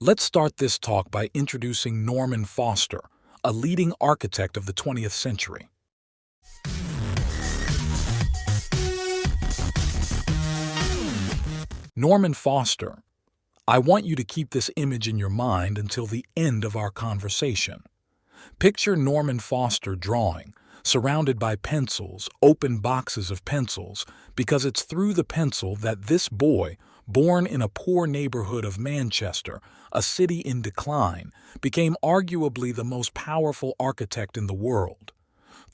Let's start this talk by introducing Norman Foster, a leading architect of the 20th century. Norman Foster. I want you to keep this image in your mind until the end of our conversation. Picture Norman Foster drawing, surrounded by pencils, open boxes of pencils, because it's through the pencil that this boy, born in a poor neighborhood of Manchester, a city in decline, became arguably the most powerful architect in the world.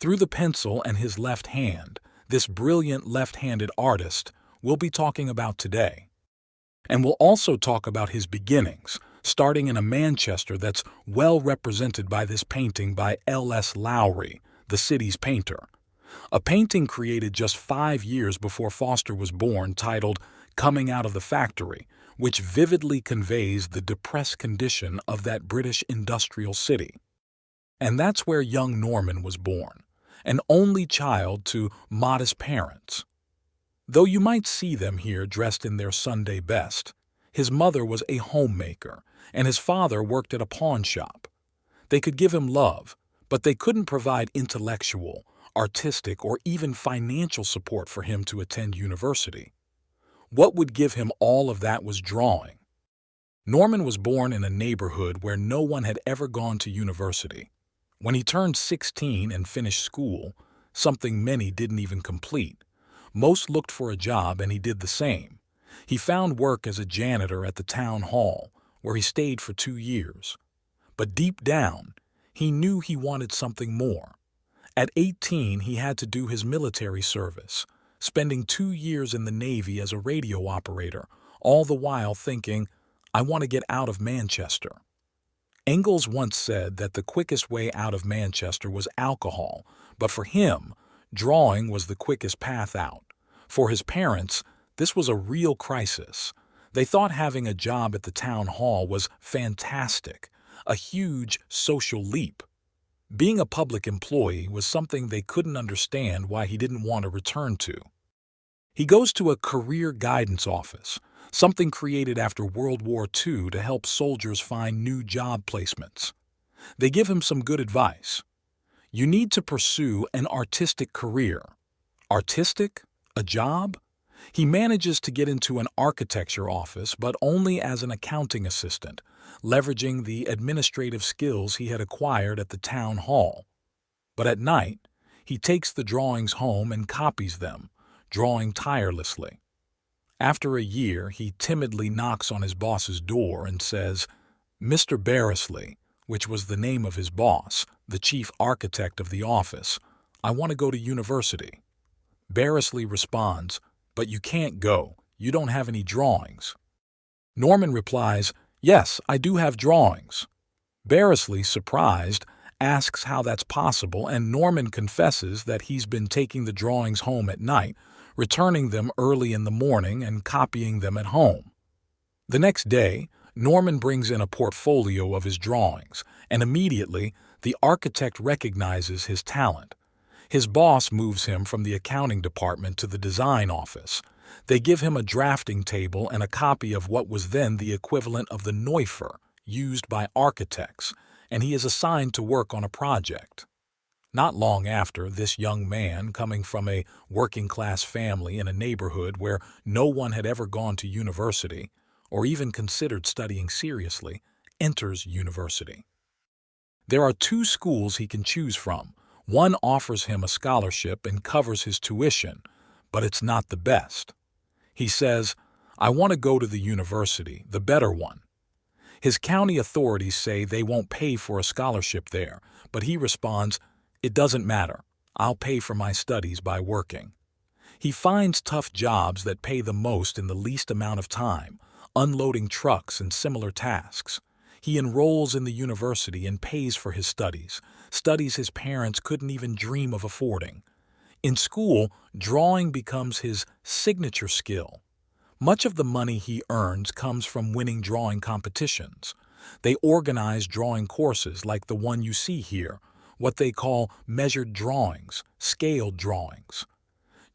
Through the pencil and his left hand, this brilliant left-handed artist we'll be talking about today. And we'll also talk about his beginnings, starting in a Manchester that's well represented by this painting by L.S. Lowry, the city's painter. A painting created just 5 years before Foster was born, titled Coming Out of the Factory, which vividly conveys the depressed condition of that British industrial city. And that's where young Norman was born, an only child to modest parents. Though you might see them here dressed in their Sunday best, his mother was a homemaker, and his father worked at a pawn shop. They could give him love, but they couldn't provide intellectual, artistic, or even financial support for him to attend university. What would give him all of that was drawing. Norman was born in a neighborhood where no one had ever gone to university. When he turned 16 and finished school, something many didn't even complete, most looked for a job, and he did the same. He found work as a janitor at the town hall, where he stayed for 2 years. But deep down, he knew he wanted something more. At 18, he had to do his military service, spending 2 years in the Navy as a radio operator, all the while thinking, I want to get out of Manchester. Engels once said that the quickest way out of Manchester was alcohol, but for him, drawing was the quickest path out. For his parents, this was a real crisis. They thought having a job at the town hall was fantastic, a huge social leap. Being a public employee was something they couldn't understand why he didn't want to return to. He goes to a career guidance office, something created after World War II to help soldiers find new job placements. They give him some good advice. You need to pursue an artistic career. Artistic? A job? He manages to get into an architecture office, but only as an accounting assistant, leveraging the administrative skills he had acquired at the town hall. But at night, he takes the drawings home and copies them, drawing tirelessly. After a year, he timidly knocks on his boss's door and says, Mr. Barrisley, which was the name of his boss, the chief architect of the office, I want to go to university. Barrisley responds, but you can't go. You don't have any drawings. Norman replies, yes, I do have drawings. Barrisley, surprised, asks how that's possible, and Norman confesses that he's been taking the drawings home at night, returning them early in the morning and copying them at home. The next day, Norman brings in a portfolio of his drawings, and immediately the architect recognizes his talent. His boss moves him from the accounting department to the design office. They give him a drafting table and a copy of what was then the equivalent of the Neufer used by architects, and he is assigned to work on a project. Not long after, this young man, coming from a working-class family in a neighborhood where no one had ever gone to university, or even considered studying seriously, enters university. There are 2 schools he can choose from. One offers him a scholarship and covers his tuition, but it's not the best. He says, I want to go to the university, the better one. His county authorities say they won't pay for a scholarship there, but he responds, it doesn't matter. I'll pay for my studies by working. He finds tough jobs that pay the most in the least amount of time, unloading trucks and similar tasks. He enrolls in the university and pays for his studies his parents couldn't even dream of affording. In school, drawing becomes his signature skill. Much of the money he earns comes from winning drawing competitions. They organize drawing courses like the one you see here, what they call measured drawings, scaled drawings.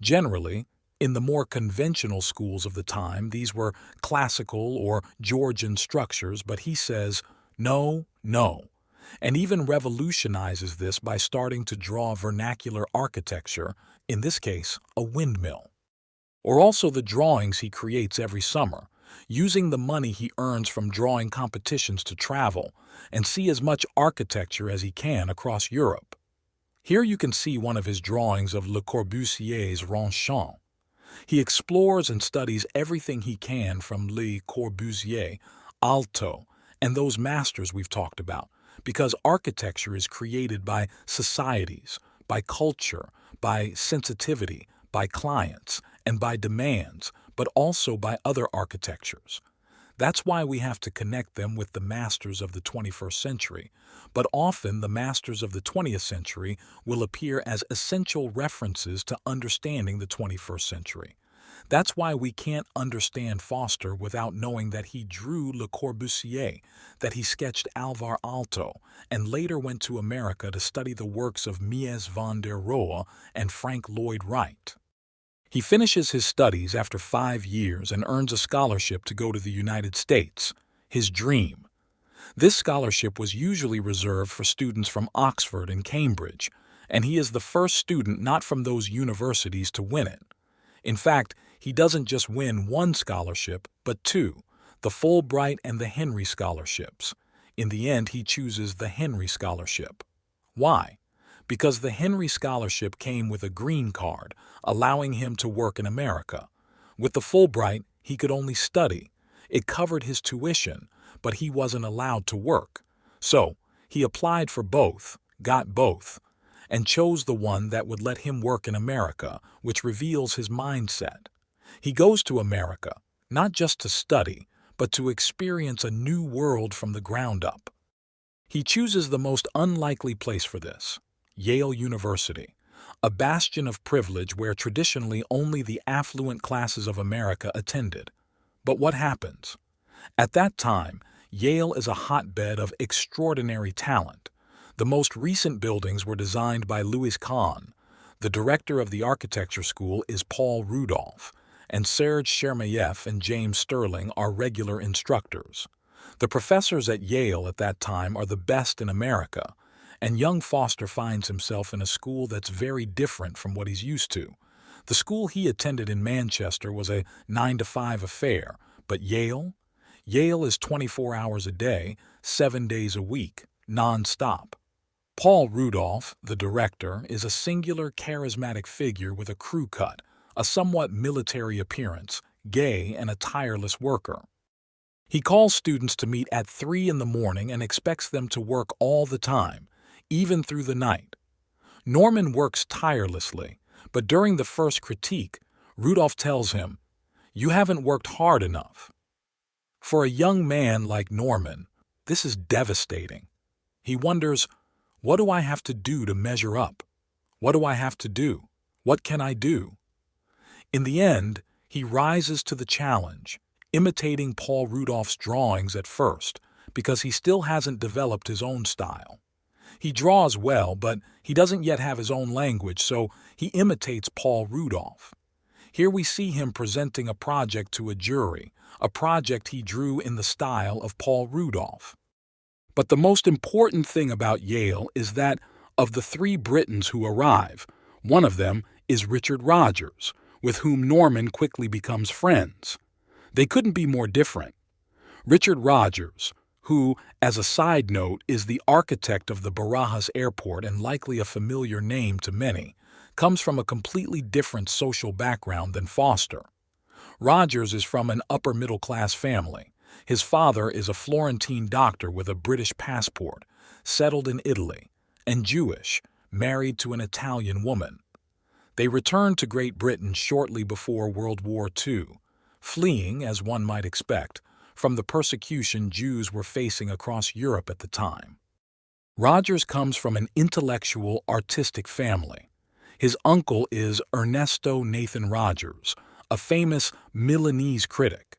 Generally, In the more conventional schools of the time, these were classical or Georgian structures, but he says, no, no, and even revolutionizes this by starting to draw vernacular architecture, in this case, a windmill. Or also the drawings he creates every summer, using the money he earns from drawing competitions to travel and see as much architecture as he can across Europe. Here you can see one of his drawings of Le Corbusier's Renchant. He explores and studies everything he can from Le Corbusier, Alto, and those masters we've talked about, because architecture is created by societies, by culture, by sensitivity, by clients, and by demands, but also by other architectures. That's why we have to connect them with the masters of the 21st century, but often the masters of the 20th century will appear as essential references to understanding the 21st century. That's why we can't understand Foster without knowing that he drew Le Corbusier, that he sketched Alvar Aalto, and later went to America to study the works of Mies van der Rohe and Frank Lloyd Wright. He finishes his studies after 5 years and earns a scholarship to go to the United States, his dream. This scholarship was usually reserved for students from Oxford and Cambridge, and he is the first student not from those universities to win it. In fact, he doesn't just win one scholarship, but 2, the Fulbright and the Henry scholarships. In the end, he chooses the Henry Scholarship. Why? Because the Henry Scholarship came with a green card, allowing him to work in America. With the Fulbright, he could only study. It covered his tuition, but he wasn't allowed to work. So, he applied for both, got both, and chose the one that would let him work in America, which reveals his mindset. He goes to America, not just to study, but to experience a new world from the ground up. He chooses the most unlikely place for this, Yale University, a bastion of privilege where traditionally only the affluent classes of America attended. But what happens? At that time, Yale is a hotbed of extraordinary talent. The most recent buildings were designed by Louis Kahn. The director of the architecture school is Paul Rudolph, and Serge Chermayeff and James Sterling are regular instructors. The professors at Yale at that time are the best in America, and young Foster finds himself in a school that's very different from what he's used to. The school he attended in Manchester was a 9-to-5 affair, but Yale? Yale is 24 hours a day, 7 days a week, non-stop. Paul Rudolph, the director, is a singular, charismatic figure with a crew cut, a somewhat military appearance, gay, and a tireless worker. He calls students to meet at 3 in the morning and expects them to work all the time, even through the night. Norman works tirelessly, but during the first critique, Rudolph tells him, "You haven't worked hard enough." For a young man like Norman, this is devastating. He wonders, what do I have to do to measure up? What do I have to do? What can I do? In the end, he rises to the challenge, imitating Paul Rudolph's drawings at first, because he still hasn't developed his own style. He draws well, but he doesn't yet have his own language, so he imitates Paul Rudolph. Here we see him presenting a project to a jury, a project he drew in the style of Paul Rudolph. But the most important thing about Yale is that of the 3 Britons who arrive, one of them is Richard Rogers, with whom Norman quickly becomes friends. They couldn't be more different. Richard Rogers, who, as a side note, is the architect of the Barajas Airport and likely a familiar name to many, comes from a completely different social background than Foster. Rogers is from an upper-middle-class family. His father is a Florentine doctor with a British passport, settled in Italy, and Jewish, married to an Italian woman. They returned to Great Britain shortly before World War II, fleeing, as one might expect, from the persecution Jews were facing across Europe at the time. Rogers comes from an intellectual, artistic family. His uncle is Ernesto Nathan Rogers, a famous Milanese critic.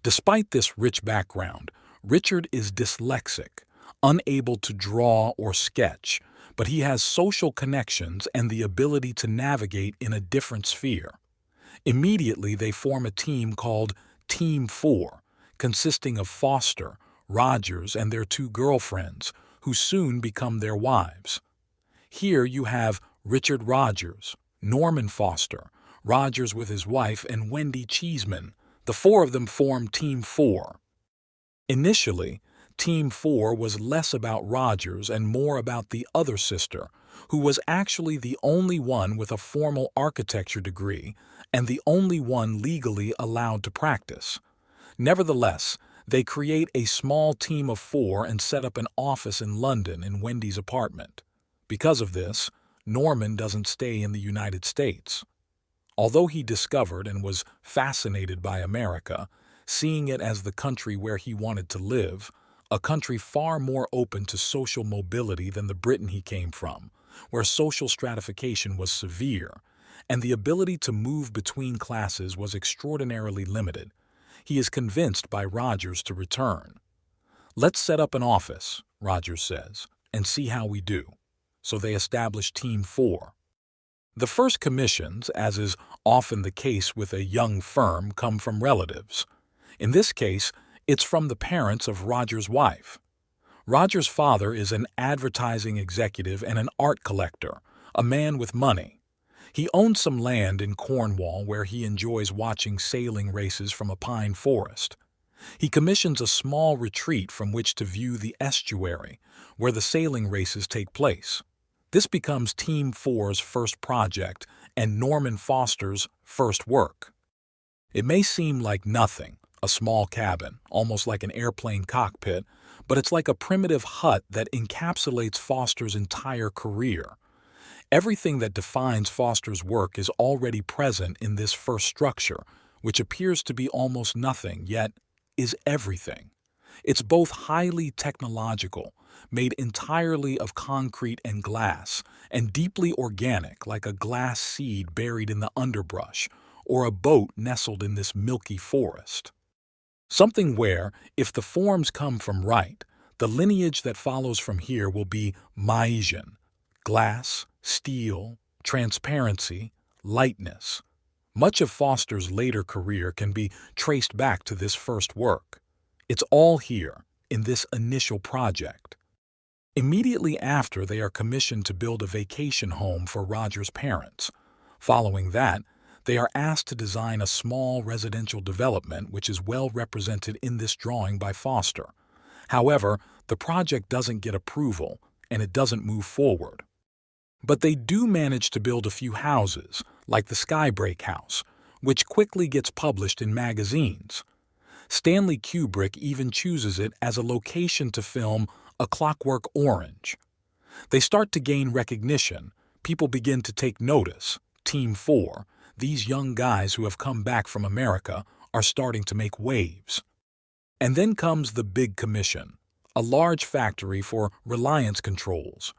Despite this rich background, Richard is dyslexic, unable to draw or sketch, but he has social connections and the ability to navigate in a different sphere. Immediately, they form a team called Team 4, consisting of Foster, Rogers, and their two girlfriends, who soon become their wives. Here you have Richard Rogers, Norman Foster, Rogers with his wife, and Wendy Cheeseman. The four of them form Team 4. Initially, Team 4 was less about Rogers and more about the other sister, who was actually the only one with a formal architecture degree and the only one legally allowed to practice. Nevertheless, they create a small team of 4 and set up an office in London in Wendy's apartment. Because of this, Norman doesn't stay in the United States. Although he discovered and was fascinated by America, seeing it as the country where he wanted to live, a country far more open to social mobility than the Britain he came from, where social stratification was severe, and the ability to move between classes was extraordinarily limited, he is convinced by Rogers to return. "Let's set up an office," Rogers says, "and see how we do." So they establish Team 4. The first commissions, as is often the case with a young firm, come from relatives. In this case, it's from the parents of Rogers' wife. Rogers' father is an advertising executive and an art collector, a man with money. He owns some land in Cornwall where he enjoys watching sailing races from a pine forest. He commissions a small retreat from which to view the estuary, where the sailing races take place. This becomes Team 4's first project and Norman Foster's first work. It may seem like nothing, a small cabin, almost like an airplane cockpit, but it's like a primitive hut that encapsulates Foster's entire career. Everything that defines Foster's work is already present in this first structure, which appears to be almost nothing, yet is everything. It's both highly technological, made entirely of concrete and glass, and deeply organic, like a glass seed buried in the underbrush, or a boat nestled in this milky forest. Something where, if the forms come from right, the lineage that follows from here will be Maisian, glass, steel, transparency, lightness. Much of Foster's later career can be traced back to this first work. It's all here, in this initial project. Immediately after, they are commissioned to build a vacation home for Rogers' parents. Following that, they are asked to design a small residential development which is well represented in this drawing by Foster. However, the project doesn't get approval, and it doesn't move forward. But they do manage to build a few houses, like the Skybreak house, which quickly gets published in magazines. Stanley Kubrick even chooses it as a location to film A Clockwork Orange. They start to gain recognition. People begin to take notice. Team 4, these young guys who have come back from America, are starting to make waves. And then comes the big commission, a large factory for Reliance controls.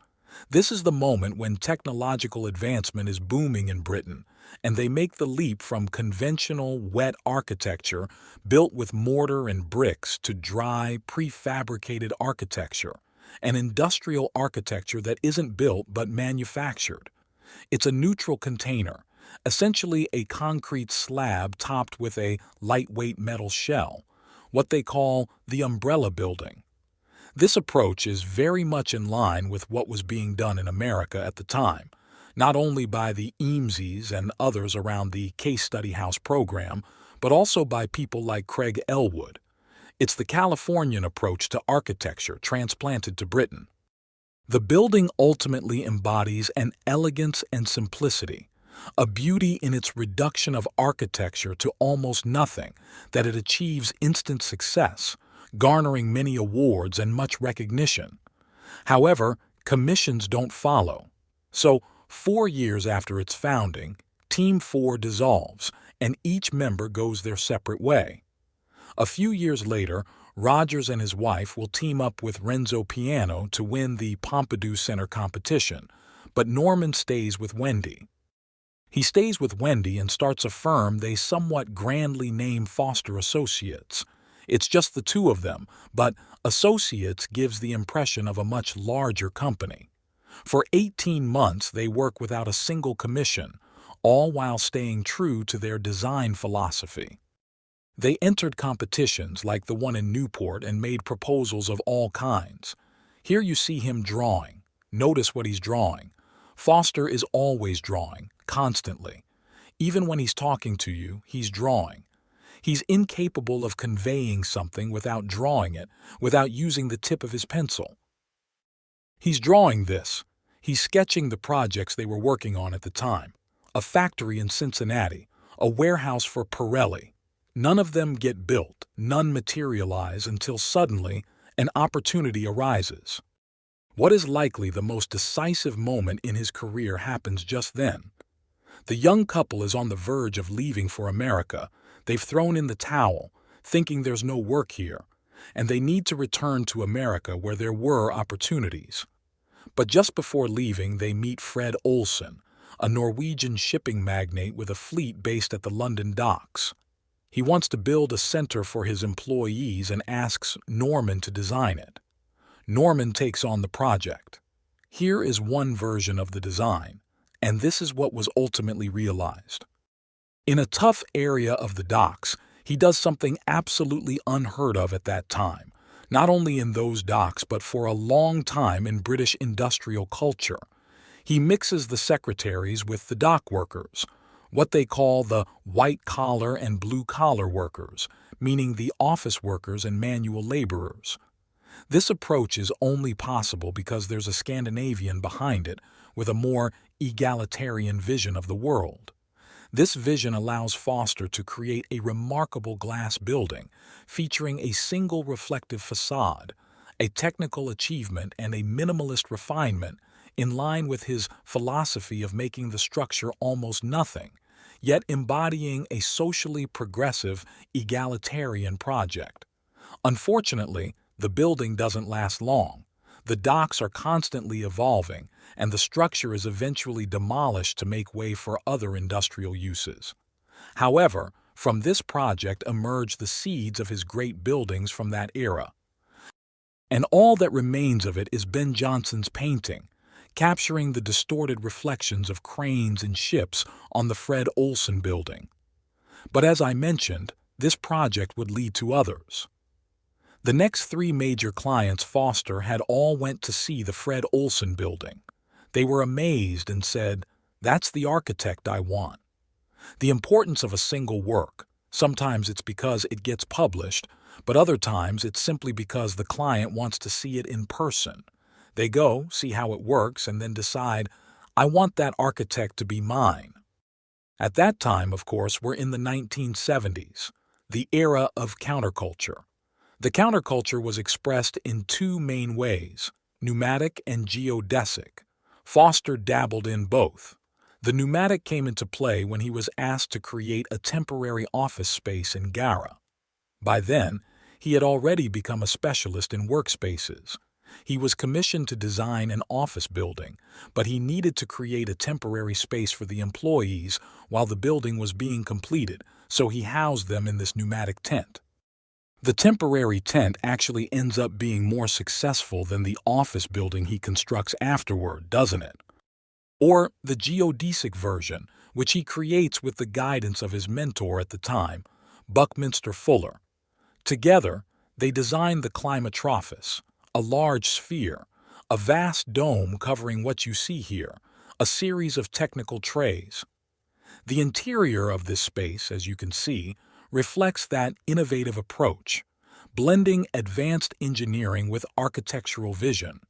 This is the moment when technological advancement is booming in Britain, and they make the leap from conventional, wet architecture built with mortar and bricks to dry, prefabricated architecture, an industrial architecture that isn't built but manufactured. It's a neutral container, essentially a concrete slab topped with a lightweight metal shell, what they call the umbrella building. This approach is very much in line with what was being done in America at the time, not only by the Eameses and others around the Case Study House program, but also by people like Craig Elwood. It's the Californian approach to architecture transplanted to Britain. The building ultimately embodies an elegance and simplicity, a beauty in its reduction of architecture to almost nothing, that it achieves instant success, garnering many awards and much recognition. However, commissions don't follow. So, 4 years after its founding, Team 4 dissolves, and each member goes their separate way. A few years later, Rogers and his wife will team up with Renzo Piano to win the Pompidou Center competition, but Norman stays with Wendy. He stays with Wendy and starts a firm they somewhat grandly name Foster Associates. It's just the two of them, but Associates gives the impression of a much larger company. For 18 months, they work without a single commission, all while staying true to their design philosophy. They entered competitions like the one in Newport and made proposals of all kinds. Here you see him drawing. Notice what he's drawing. Foster is always drawing, constantly. Even when he's talking to you, he's drawing. He's incapable of conveying something without drawing it, without using the tip of his pencil. He's drawing this. He's sketching the projects they were working on at the time. A factory in Cincinnati, a warehouse for Pirelli. None of them get built, none materialize until suddenly an opportunity arises. What is likely the most decisive moment in his career happens just then. The young couple is on the verge of leaving for America. They've thrown in the towel, thinking there's no work here, and they need to return to America where there were opportunities. But just before leaving, they meet Fred Olsen, a Norwegian shipping magnate with a fleet based at the London docks. He wants to build a center for his employees and asks Norman to design it. Norman takes on the project. Here is one version of the design, and this is what was ultimately realized. In a tough area of the docks, he does something absolutely unheard of at that time, not only in those docks but for a long time in British industrial culture. He mixes the secretaries with the dock workers, what they call the white-collar and blue-collar workers, meaning the office workers and manual laborers. This approach is only possible because there's a Scandinavian behind it with a more egalitarian vision of the world. This vision allows Foster to create a remarkable glass building featuring a single reflective facade, a technical achievement and a minimalist refinement in line with his philosophy of making the structure almost nothing, yet embodying a socially progressive, egalitarian project. Unfortunately, the building doesn't last long. The docks are constantly evolving, and the structure is eventually demolished to make way for other industrial uses. However, from this project emerged the seeds of his great buildings from that era. And all that remains of it is Ben Jonson's painting, capturing the distorted reflections of cranes and ships on the Fred Olsen building. But as I mentioned, this project would lead to others. The next three major clients Foster had all went to see the Fred Olsen building. They were amazed and said, "That's the architect I want." The importance of a single work, sometimes it's because it gets published, but other times it's simply because the client wants to see it in person. They go, see how it works, and then decide, "I want that architect to be mine." At that time, of course, we're in the 1970s, the era of counterculture. The counterculture was expressed in two main ways, pneumatic and geodesic. Foster dabbled in both. The pneumatic came into play when he was asked to create a temporary office space in Gara. By then, he had already become a specialist in workspaces. He was commissioned to design an office building, but he needed to create a temporary space for the employees while the building was being completed, so he housed them in this pneumatic tent. The temporary tent actually ends up being more successful than the office building he constructs afterward, doesn't it? Or the geodesic version, which he creates with the guidance of his mentor at the time, Buckminster Fuller. Together, they design the climatrophis, a large sphere, a vast dome covering what you see here, a series of technical trays. The interior of this space, as you can see, reflects that innovative approach, blending advanced engineering with architectural vision.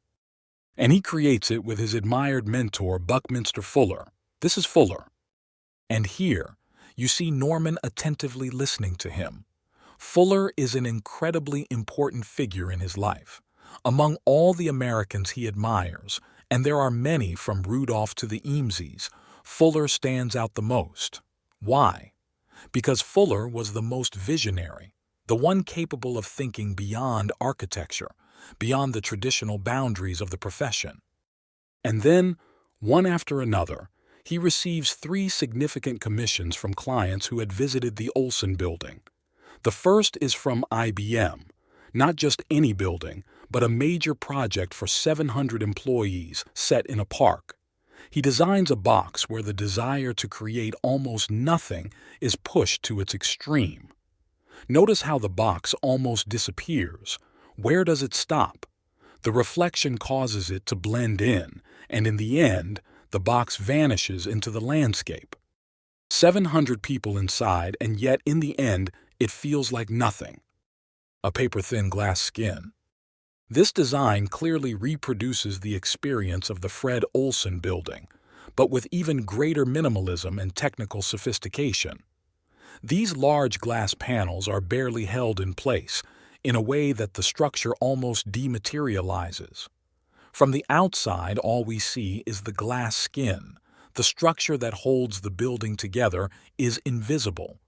And he creates it with his admired mentor, Buckminster Fuller. This is Fuller. And here, you see Norman attentively listening to him. Fuller is an incredibly important figure in his life. Among all the Americans he admires, and there are many from Rudolph to the Eameses, Fuller stands out the most. Why? Because Fuller was the most visionary, the one capable of thinking beyond architecture, beyond the traditional boundaries of the profession. And then, one after another, he receives 3 significant commissions from clients who had visited the Olsen building. The first is from IBM, not just any building, but a major project for 700 employees set in a park. He designs a box where the desire to create almost nothing is pushed to its extreme. Notice how the box almost disappears. Where does it stop? The reflection causes it to blend in, and in the end, the box vanishes into the landscape. 700 people inside, and yet in the end, it feels like nothing. A paper-thin glass skin. This design clearly reproduces the experience of the Fred Olsen building, but with even greater minimalism and technical sophistication. These large glass panels are barely held in place, in a way that the structure almost dematerializes. From the outside, all we see is the glass skin. The structure that holds the building together is invisible.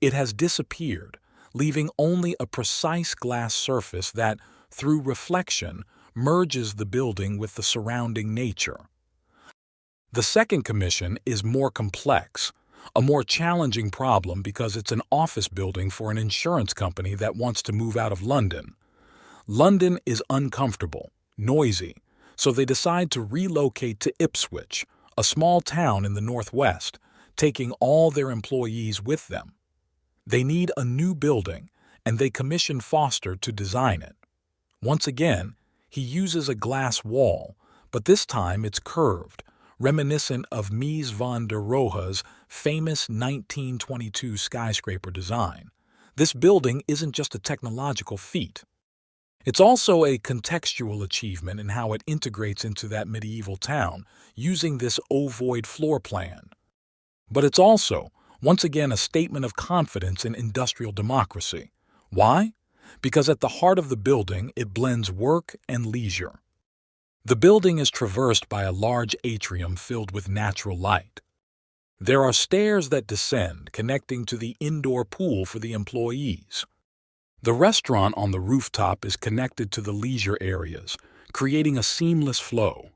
It has disappeared, leaving only a precise glass surface that, through reflection, merges the building with the surrounding nature. The second commission is more complex, a more challenging problem because it's an office building for an insurance company that wants to move out of London. London is uncomfortable, noisy, so they decide to relocate to Ipswich, a small town in the northwest, taking all their employees with them. They need a new building, and they commission Foster to design it. Once again, he uses a glass wall, but this time it's curved, reminiscent of Mies van der Rohe's famous 1922 skyscraper design. This building isn't just a technological feat. It's also a contextual achievement in how it integrates into that medieval town, using this ovoid floor plan. But it's also, once again, a statement of confidence in industrial democracy. Why? Because at the heart of the building, it blends work and leisure. The building is traversed by a large atrium filled with natural light. There are stairs that descend, connecting to the indoor pool for the employees. The restaurant on the rooftop is connected to the leisure areas, creating a seamless flow.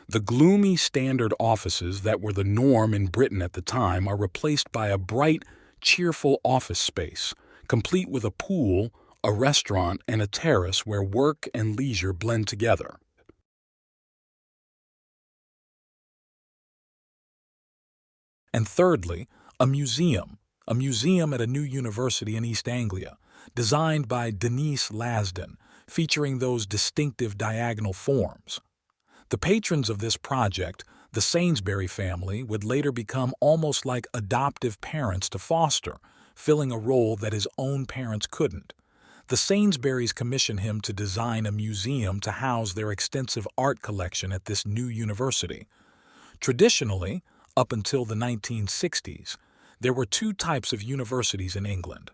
The gloomy standard offices that were the norm in Britain at the time are replaced by a bright, cheerful office space, complete with a pool, a restaurant, and a terrace where work and leisure blend together. And thirdly, a museum at a new university in East Anglia, designed by Denise Lasden, featuring those distinctive diagonal forms. The patrons of this project, the Sainsbury family, would later become almost like adoptive parents to Foster, filling a role that his own parents couldn't. The Sainsburys commissioned him to design a museum to house their extensive art collection at this new university. Traditionally, up until the 1960s, there were two types of universities in England,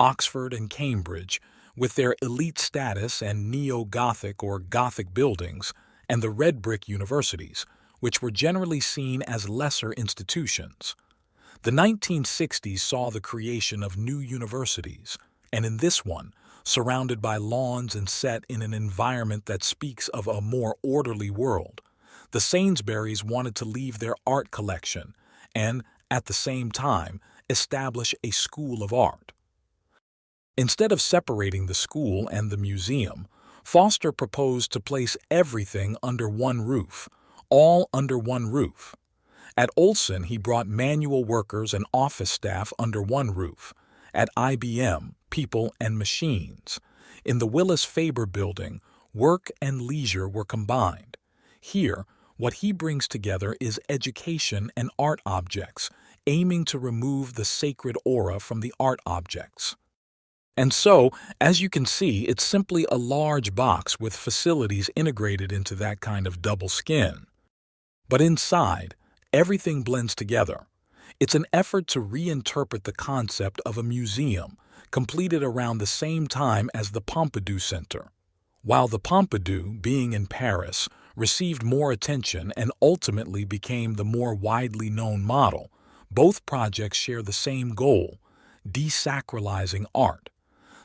Oxford and Cambridge, with their elite status and neo-Gothic or Gothic buildings, and the red brick universities, which were generally seen as lesser institutions. The 1960s saw the creation of new universities, and in this one, surrounded by lawns and set in an environment that speaks of a more orderly world, the Sainsburys wanted to leave their art collection and, at the same time, establish a school of art. Instead of separating the school and the museum, Foster proposed to place everything under one roof, all under one roof. At Olsen, he brought manual workers and office staff under one roof. At IBM, people and machines. In the Willis Faber building, work and leisure were combined. Here, what he brings together is education and art objects, aiming to remove the sacred aura from the art objects. And so, as you can see, it's simply a large box with facilities integrated into that kind of double skin. But inside, everything blends together. It's an effort to reinterpret the concept of a museum, completed around the same time as the Pompidou Center. While the Pompidou, being in Paris, received more attention and ultimately became the more widely known model, both projects share the same goal, desacralizing art.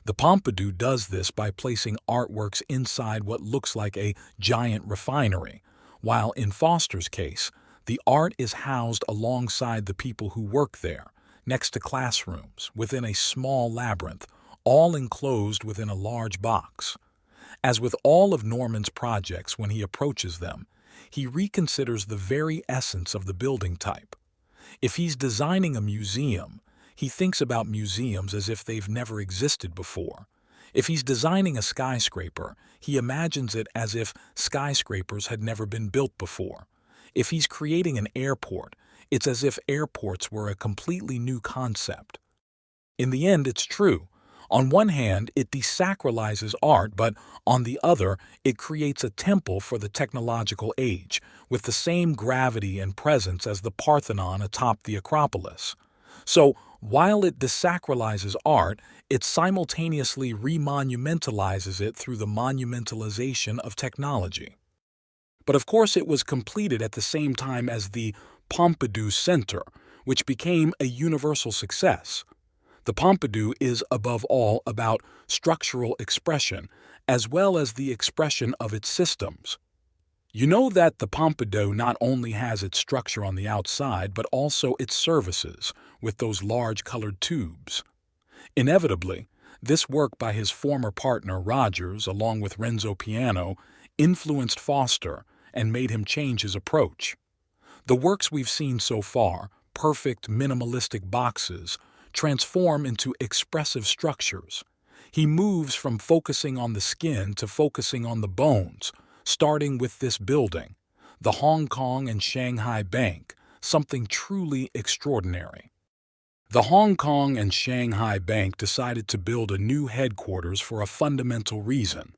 The Pompidou does this by placing artworks inside what looks like a giant refinery, while in Foster's case, the art is housed alongside the people who work there, next to classrooms, within a small labyrinth, all enclosed within a large box. As with all of Norman's projects when he approaches them, he reconsiders the very essence of the building type. If he's designing a museum, he thinks about museums as if they've never existed before. If he's designing a skyscraper, he imagines it as if skyscrapers had never been built before. If he's creating an airport, it's as if airports were a completely new concept. In the end, it's true. On one hand, it desacralizes art, but on the other, it creates a temple for the technological age, with the same gravity and presence as the Parthenon atop the Acropolis. So, while it desacralizes art, it simultaneously remonumentalizes it through the monumentalization of technology. But of course, it was completed at the same time as the Pompidou Center, which became a universal success. The Pompidou is, above all, about structural expression, as well as the expression of its systems. You know that the Pompidou not only has its structure on the outside, but also its services, with those large colored tubes. Inevitably, this work by his former partner Rogers, along with Renzo Piano, influenced Foster and made him change his approach. The works we've seen so far, perfect minimalistic boxes, transform into expressive structures. He moves from focusing on the skin to focusing on the bones, starting with this building, the Hong Kong and Shanghai Bank, something truly extraordinary. The Hong Kong and Shanghai Bank decided to build a new headquarters for a fundamental reason: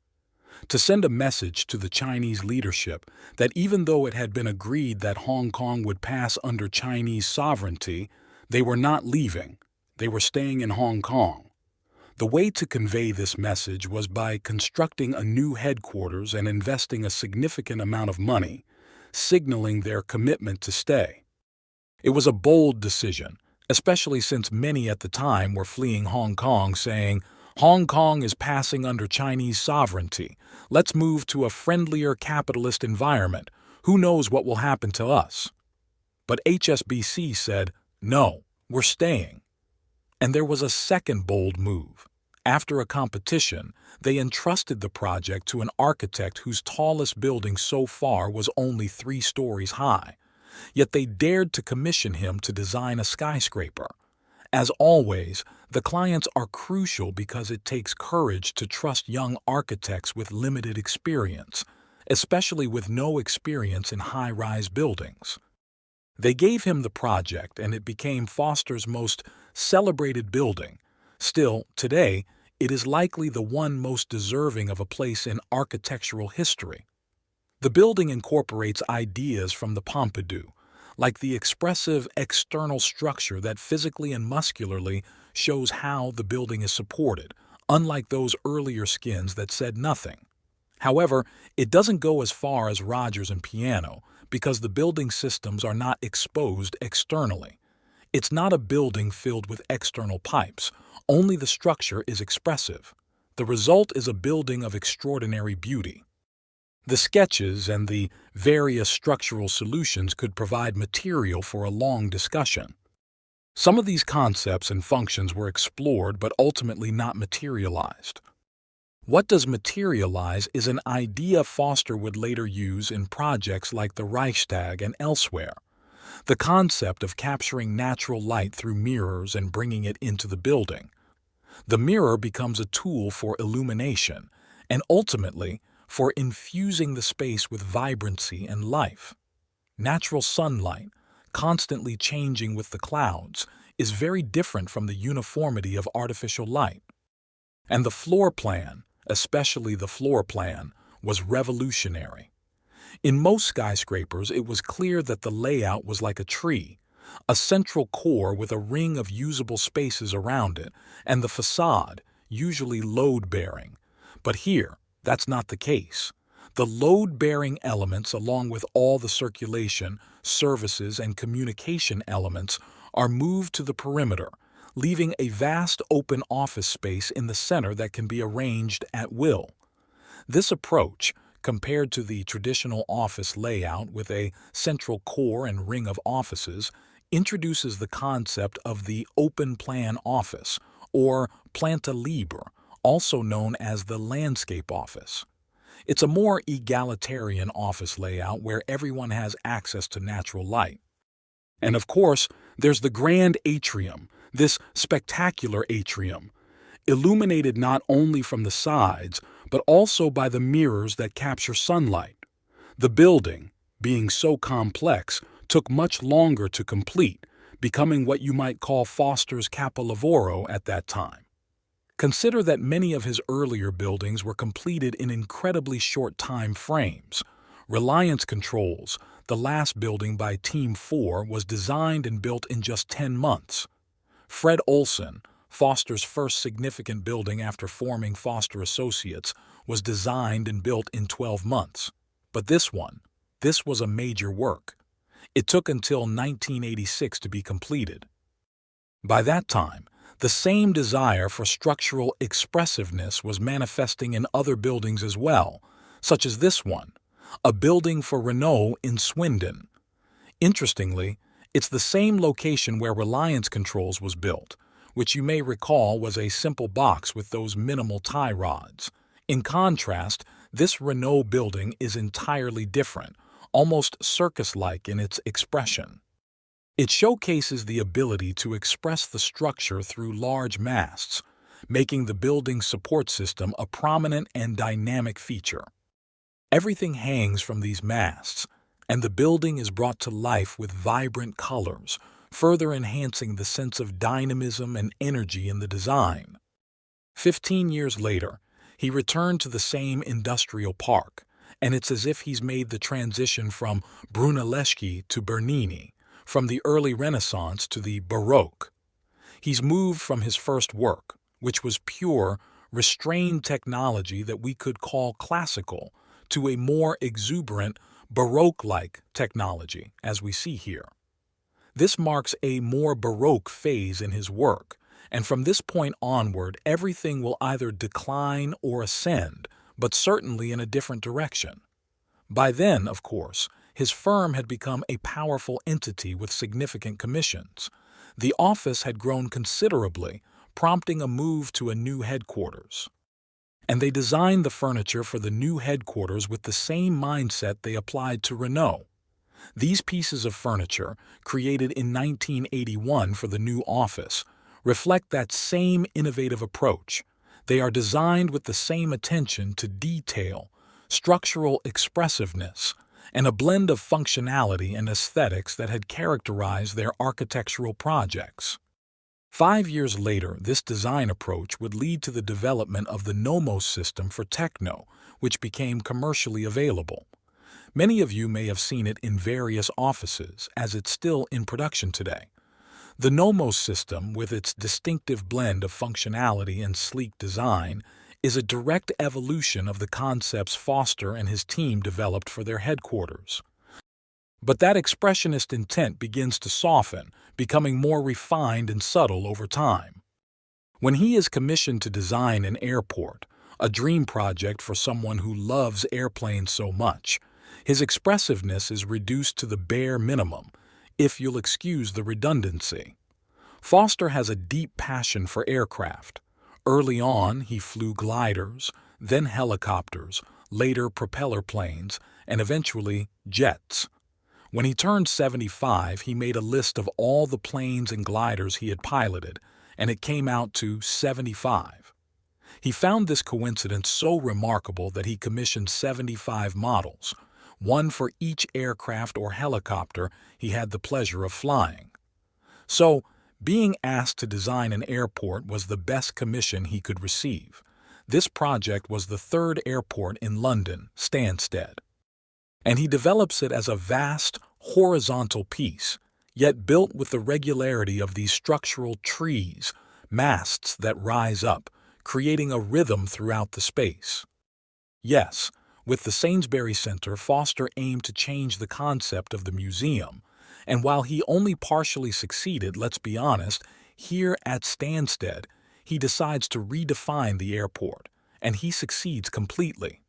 to send a message to the Chinese leadership that even though it had been agreed that Hong Kong would pass under Chinese sovereignty, they were not leaving, they were staying in Hong Kong. The way to convey this message was by constructing a new headquarters and investing a significant amount of money, signaling their commitment to stay. It was a bold decision, especially since many at the time were fleeing Hong Kong, saying, "Hong Kong is passing under Chinese sovereignty. Let's move to a friendlier capitalist environment. Who knows what will happen to us?" But HSBC said, "No, we're staying." And there was a second bold move. After a competition, they entrusted the project to an architect whose tallest building so far was only 3 stories high. Yet they dared to commission him to design a skyscraper. As always, the clients are crucial because it takes courage to trust young architects with limited experience, especially with no experience in high-rise buildings. They gave him the project, and it became Foster's most celebrated building. Still, today, it is likely the one most deserving of a place in architectural history. The building incorporates ideas from the Pompidou, like the expressive external structure that physically and muscularly shows how the building is supported, unlike those earlier skins that said nothing. However, it doesn't go as far as Rogers and Piano, because the building systems are not exposed externally. It's not a building filled with external pipes, only the structure is expressive. The result is a building of extraordinary beauty. The sketches and the various structural solutions could provide material for a long discussion. Some of these concepts and functions were explored but ultimately not materialized. What does materialize is an idea Foster would later use in projects like the Reichstag and elsewhere. The concept of capturing natural light through mirrors and bringing it into the building. The mirror becomes a tool for illumination and ultimately for infusing the space with vibrancy and life. Natural sunlight, constantly changing with the clouds, is very different from the uniformity of artificial light. And the floor plan, especially the floor plan, was revolutionary. In most skyscrapers, it was clear that the layout was like a tree, a central core with a ring of usable spaces around it, and the facade, usually load-bearing. But here, that's not the case. The load-bearing elements, along with all the circulation, services, and communication elements, are moved to the perimeter, leaving a vast open office space in the center that can be arranged at will. This approach, compared to the traditional office layout with a central core and ring of offices, introduces the concept of the open-plan office, or planta libre, also known as the landscape office. It's a more egalitarian office layout where everyone has access to natural light. And of course, there's the grand atrium, this spectacular atrium, illuminated not only from the sides, but also by the mirrors that capture sunlight. The building, being so complex, took much longer to complete, becoming what you might call Foster's capolavoro at that time. Consider that many of his earlier buildings were completed in incredibly short time frames. Reliance Controls, the last building by Team 4, was designed and built in just 10 months. Fred Olson, Foster's first significant building after forming Foster Associates, was designed and built in 12 months. But this was a major work. It took until 1986 to be completed. By that time, the same desire for structural expressiveness was manifesting in other buildings as well, such as this one, a building for Renault in Swindon. Interestingly, it's the same location where Reliance Controls was built, which you may recall was a simple box with those minimal tie rods. In contrast, this Renault building is entirely different, almost circus-like in its expression. It showcases the ability to express the structure through large masts, making the building's support system a prominent and dynamic feature. Everything hangs from these masts, and the building is brought to life with vibrant colors, further enhancing the sense of dynamism and energy in the design. 15 years later, he returned to the same industrial park, and it's as if he's made the transition from Brunelleschi to Bernini, from the early Renaissance to the Baroque. He's moved from his first work, which was pure, restrained technology that we could call classical, to a more exuberant, Baroque-like technology, as we see here. This marks a more Baroque phase in his work, and from this point onward, everything will either decline or ascend, but certainly in a different direction. By then, of course, his firm had become a powerful entity with significant commissions. The office had grown considerably, prompting a move to a new headquarters. And they designed the furniture for the new headquarters with the same mindset they applied to Renault. These pieces of furniture, created in 1981 for the new office, reflect that same innovative approach. They are designed with the same attention to detail, structural expressiveness, and a blend of functionality and aesthetics that had characterized their architectural projects. 5 years later, this design approach would lead to the development of the Nomos system for techno, which became commercially available. Many of you may have seen it in various offices, as it's still in production today. The Nomos system, with its distinctive blend of functionality and sleek design, is a direct evolution of the concepts Foster and his team developed for their headquarters. But that expressionist intent begins to soften, becoming more refined and subtle over time. When he is commissioned to design an airport, a dream project for someone who loves airplanes so much, his expressiveness is reduced to the bare minimum, if you'll excuse the redundancy. Foster has a deep passion for aircraft. Early on, he flew gliders, then helicopters, later propeller planes, and eventually jets. When he turned 75, he made a list of all the planes and gliders he had piloted, and it came out to 75. He found this coincidence so remarkable that he commissioned 75 models, one for each aircraft or helicopter he had the pleasure of flying. So, being asked to design an airport was the best commission he could receive. This project was the third airport in London, Stansted. And he develops it as a vast, horizontal piece, yet built with the regularity of these structural trees, masts that rise up, creating a rhythm throughout the space. Yes, with the Sainsbury Centre, Foster aimed to change the concept of the museum, and while he only partially succeeded, let's be honest, here at Stansted, he decides to redefine the airport, and he succeeds completely.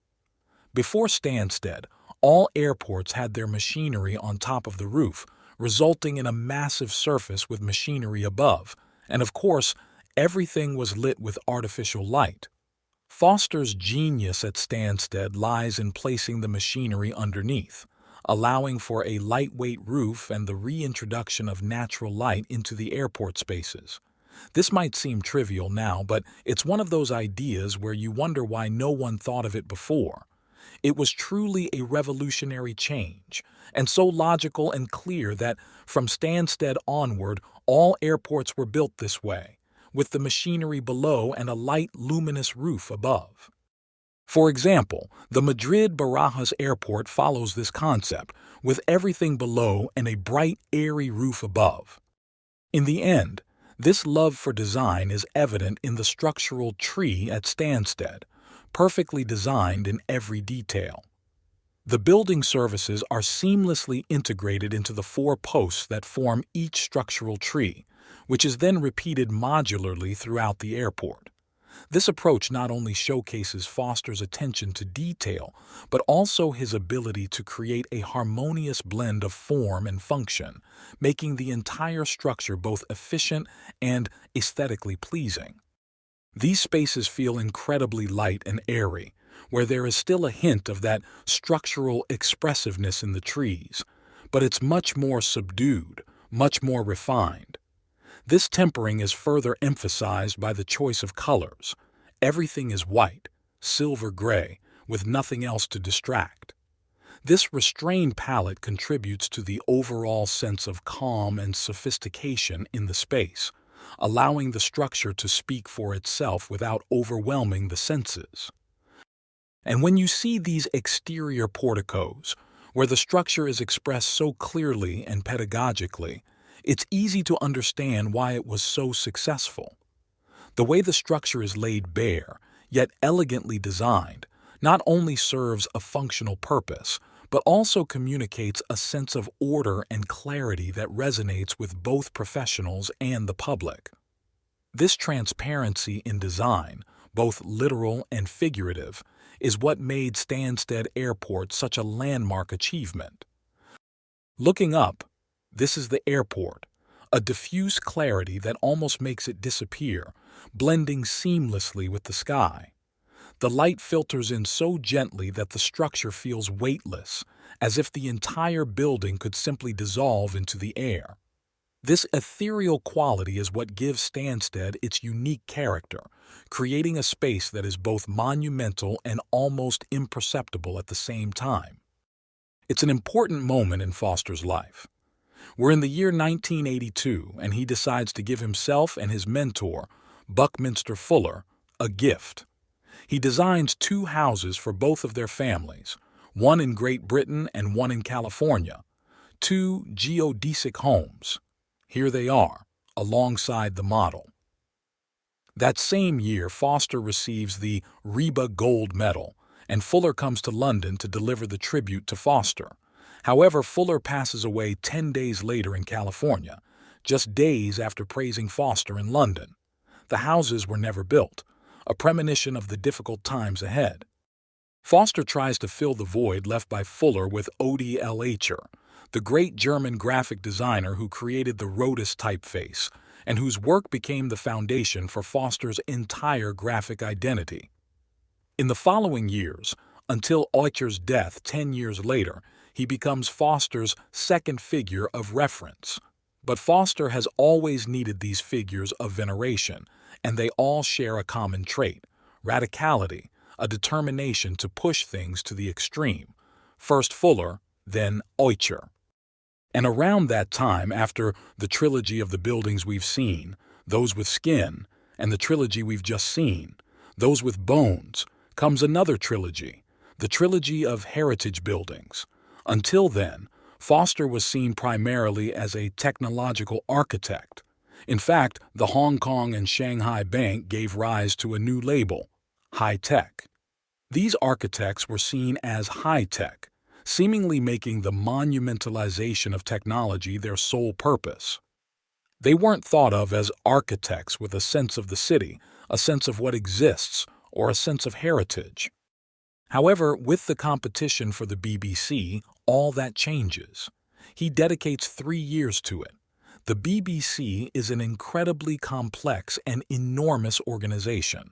Before Stansted, all airports had their machinery on top of the roof, resulting in a massive surface with machinery above, and of course, everything was lit with artificial light. Foster's genius at Stansted lies in placing the machinery underneath, allowing for a lightweight roof and the reintroduction of natural light into the airport spaces. This might seem trivial now, but it's one of those ideas where you wonder why no one thought of it before. It was truly a revolutionary change, and so logical and clear that from Stansted onward, all airports were built this way, with the machinery below and a light, luminous roof above. For example, the Madrid Barajas airport follows this concept, with everything below and a bright, airy roof above. In the end, this love for design is evident in the structural tree at Stansted, perfectly designed in every detail. The building services are seamlessly integrated into the four posts that form each structural tree, which is then repeated modularly throughout the airport. This approach not only showcases Foster's attention to detail, but also his ability to create a harmonious blend of form and function, making the entire structure both efficient and aesthetically pleasing. These spaces feel incredibly light and airy, where there is still a hint of that structural expressiveness in the trees, but it's much more subdued, much more refined. This tempering is further emphasized by the choice of colors. Everything is white, silver gray, with nothing else to distract. This restrained palette contributes to the overall sense of calm and sophistication in the space, allowing the structure to speak for itself without overwhelming the senses. And when you see these exterior porticos, where the structure is expressed so clearly and pedagogically, it's easy to understand why it was so successful. The way the structure is laid bare, yet elegantly designed, not only serves a functional purpose, but also communicates a sense of order and clarity that resonates with both professionals and the public. This transparency in design, both literal and figurative, is what made Stansted Airport such a landmark achievement. Looking up, this is the airport, a diffuse clarity that almost makes it disappear, blending seamlessly with the sky. The light filters in so gently that the structure feels weightless, as if the entire building could simply dissolve into the air. This ethereal quality is what gives Stansted its unique character, creating a space that is both monumental and almost imperceptible at the same time. It's an important moment in Foster's life. We're in the year 1982, and he decides to give himself and his mentor, Buckminster Fuller, a gift. He designs two houses for both of their families, one in Great Britain and one in California, two geodesic homes. Here they are, alongside the model. That same year, Foster receives the Reba Gold Medal, and Fuller comes to London to deliver the tribute to Foster. However, Fuller passes away 10 days later in California, just days after praising Foster in London. The houses were never built, a premonition of the difficult times ahead. Foster tries to fill the void left by Fuller with Odi Lher, the great German graphic designer who created the Rotus typeface, and whose work became the foundation for Foster's entire graphic identity. In the following years, until Lher's death 10 years later, he becomes Foster's second figure of reference. But Foster has always needed these figures of veneration, and they all share a common trait: radicality, a determination to push things to the extreme. First Fuller, then Lher. And around that time, after the trilogy of the buildings we've seen, those with skin, and the trilogy we've just seen, those with bones, comes another trilogy, the trilogy of heritage buildings. Until then, Foster was seen primarily as a technological architect. In fact, the Hong Kong and Shanghai Bank gave rise to a new label, high-tech. These architects were seen as high-tech, seemingly making the monumentalization of technology their sole purpose. They weren't thought of as architects with a sense of the city, a sense of what exists, or a sense of heritage. However, with the competition for the BBC, all that changes. He dedicates 3 years to it. The BBC is an incredibly complex and enormous organization.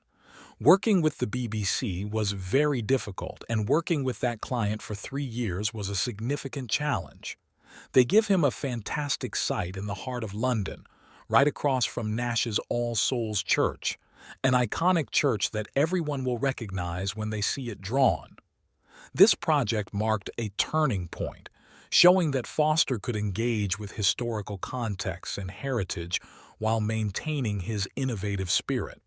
Working with the BBC was very difficult, and working with that client for 3 years was a significant challenge. They give him a fantastic site in the heart of London, right across from Nash's All Souls Church, an iconic church that everyone will recognize when they see it drawn. This project marked a turning point, showing that Foster could engage with historical context and heritage while maintaining his innovative spirit.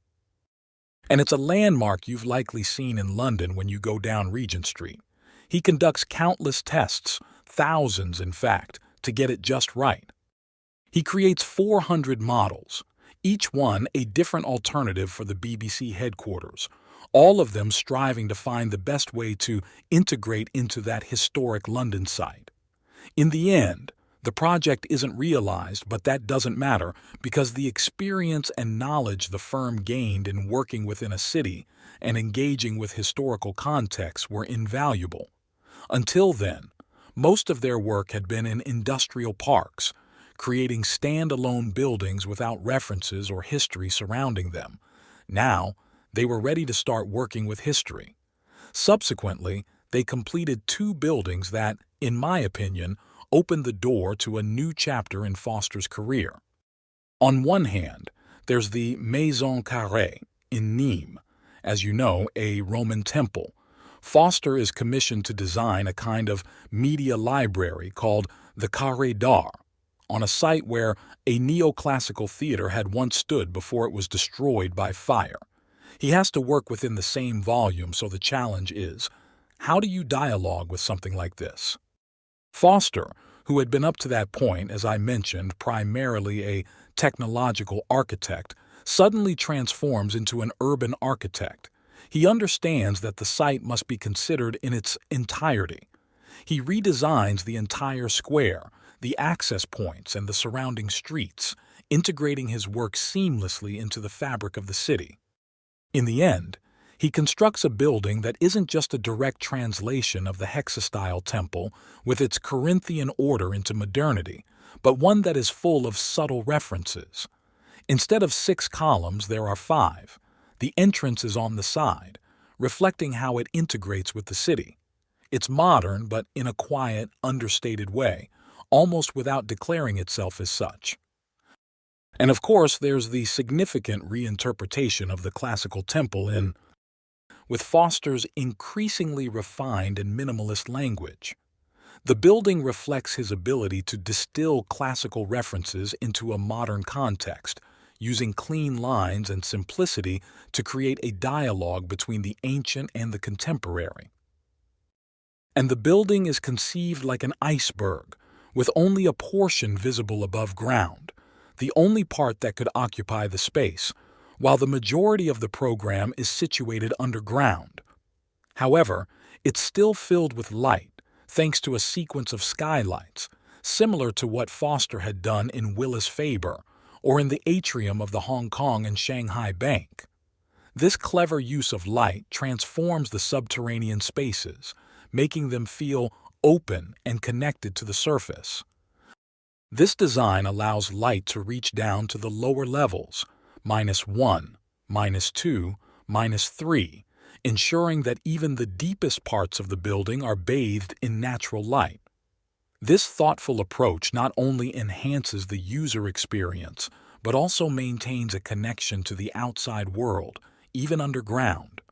And it's a landmark you've likely seen in London when you go down Regent Street. He conducts countless tests, thousands in fact, to get it just right. He creates 400 models, each one a different alternative for the BBC headquarters, all of them striving to find the best way to integrate into that historic London site. In the end, the project isn't realized, but that doesn't matter because the experience and knowledge the firm gained in working within a city and engaging with historical context were invaluable. Until then, most of their work had been in industrial parks, creating standalone buildings without references or history surrounding them. Now, they were ready to start working with history. Subsequently, they completed 2 buildings that, in my opinion, opened the door to a new chapter in Foster's career. On one hand, there's the Maison Carrée in Nîmes, as you know, a Roman temple. Foster is commissioned to design a kind of media library called the Carré d'Art, on a site where a neoclassical theater had once stood before it was destroyed by fire. He has to work within the same volume, so the challenge is, how do you dialogue with something like this? Foster, who had been up to that point, as I mentioned, primarily a technological architect, suddenly transforms into an urban architect. He understands that the site must be considered in its entirety. He redesigns the entire square, the access points, and the surrounding streets, integrating his work seamlessly into the fabric of the city. In the end, he constructs a building that isn't just a direct translation of the hexastyle temple with its Corinthian order into modernity, but one that is full of subtle references. Instead of 6 columns, there are 5. The entrance is on the side, reflecting how it integrates with the city. It's modern, but in a quiet, understated way, almost without declaring itself as such. And of course, there's the significant reinterpretation of the classical temple with Foster's increasingly refined and minimalist language. The building reflects his ability to distill classical references into a modern context, using clean lines and simplicity to create a dialogue between the ancient and the contemporary. And the building is conceived like an iceberg, with only a portion visible above ground, the only part that could occupy the space, while the majority of the program is situated underground. However, it's still filled with light, thanks to a sequence of skylights, similar to what Foster had done in Willis Faber or in the atrium of the Hong Kong and Shanghai Bank. This clever use of light transforms the subterranean spaces, making them feel open and connected to the surface. This design allows light to reach down to the lower levels, -1, -2, -3, ensuring that even the deepest parts of the building are bathed in natural light. This thoughtful approach not only enhances the user experience, but also maintains a connection to the outside world, even underground.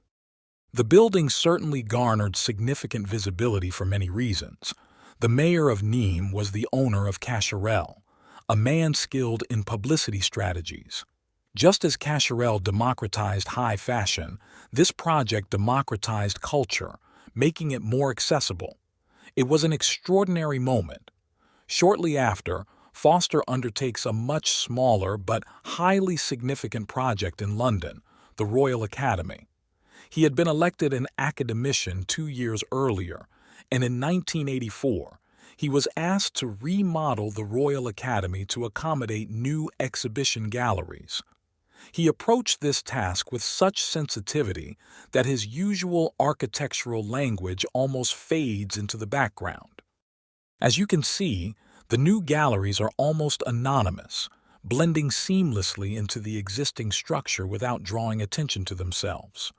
The building certainly garnered significant visibility for many reasons. The mayor of Nîmes was the owner of Cacharel, a man skilled in publicity strategies. Just as Cacharel democratized high fashion, this project democratized culture, making it more accessible. It was an extraordinary moment. Shortly after, Foster undertakes a much smaller but highly significant project in London, the Royal Academy. He had been elected an academician 2 years earlier, and in 1984, he was asked to remodel the Royal Academy to accommodate new exhibition galleries. He approached this task with such sensitivity that his usual architectural language almost fades into the background. As you can see, the new galleries are almost anonymous, blending seamlessly into the existing structure without drawing attention to themselves.